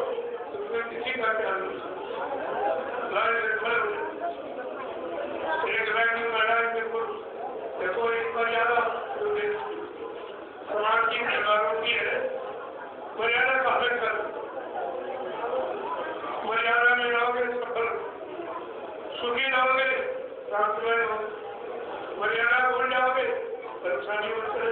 Speaker 1: उसमें किसी का ध्यान नहीं एक लाइन में बिल्कुल देखो इस मर्यादा समाज की व्यवहारों की है मर्यादा का हल कर मर्यादा में रहोगे सफल सुखी रहोगे शांतमय हो मर्यादा भूल जाओगे परेशानी होती है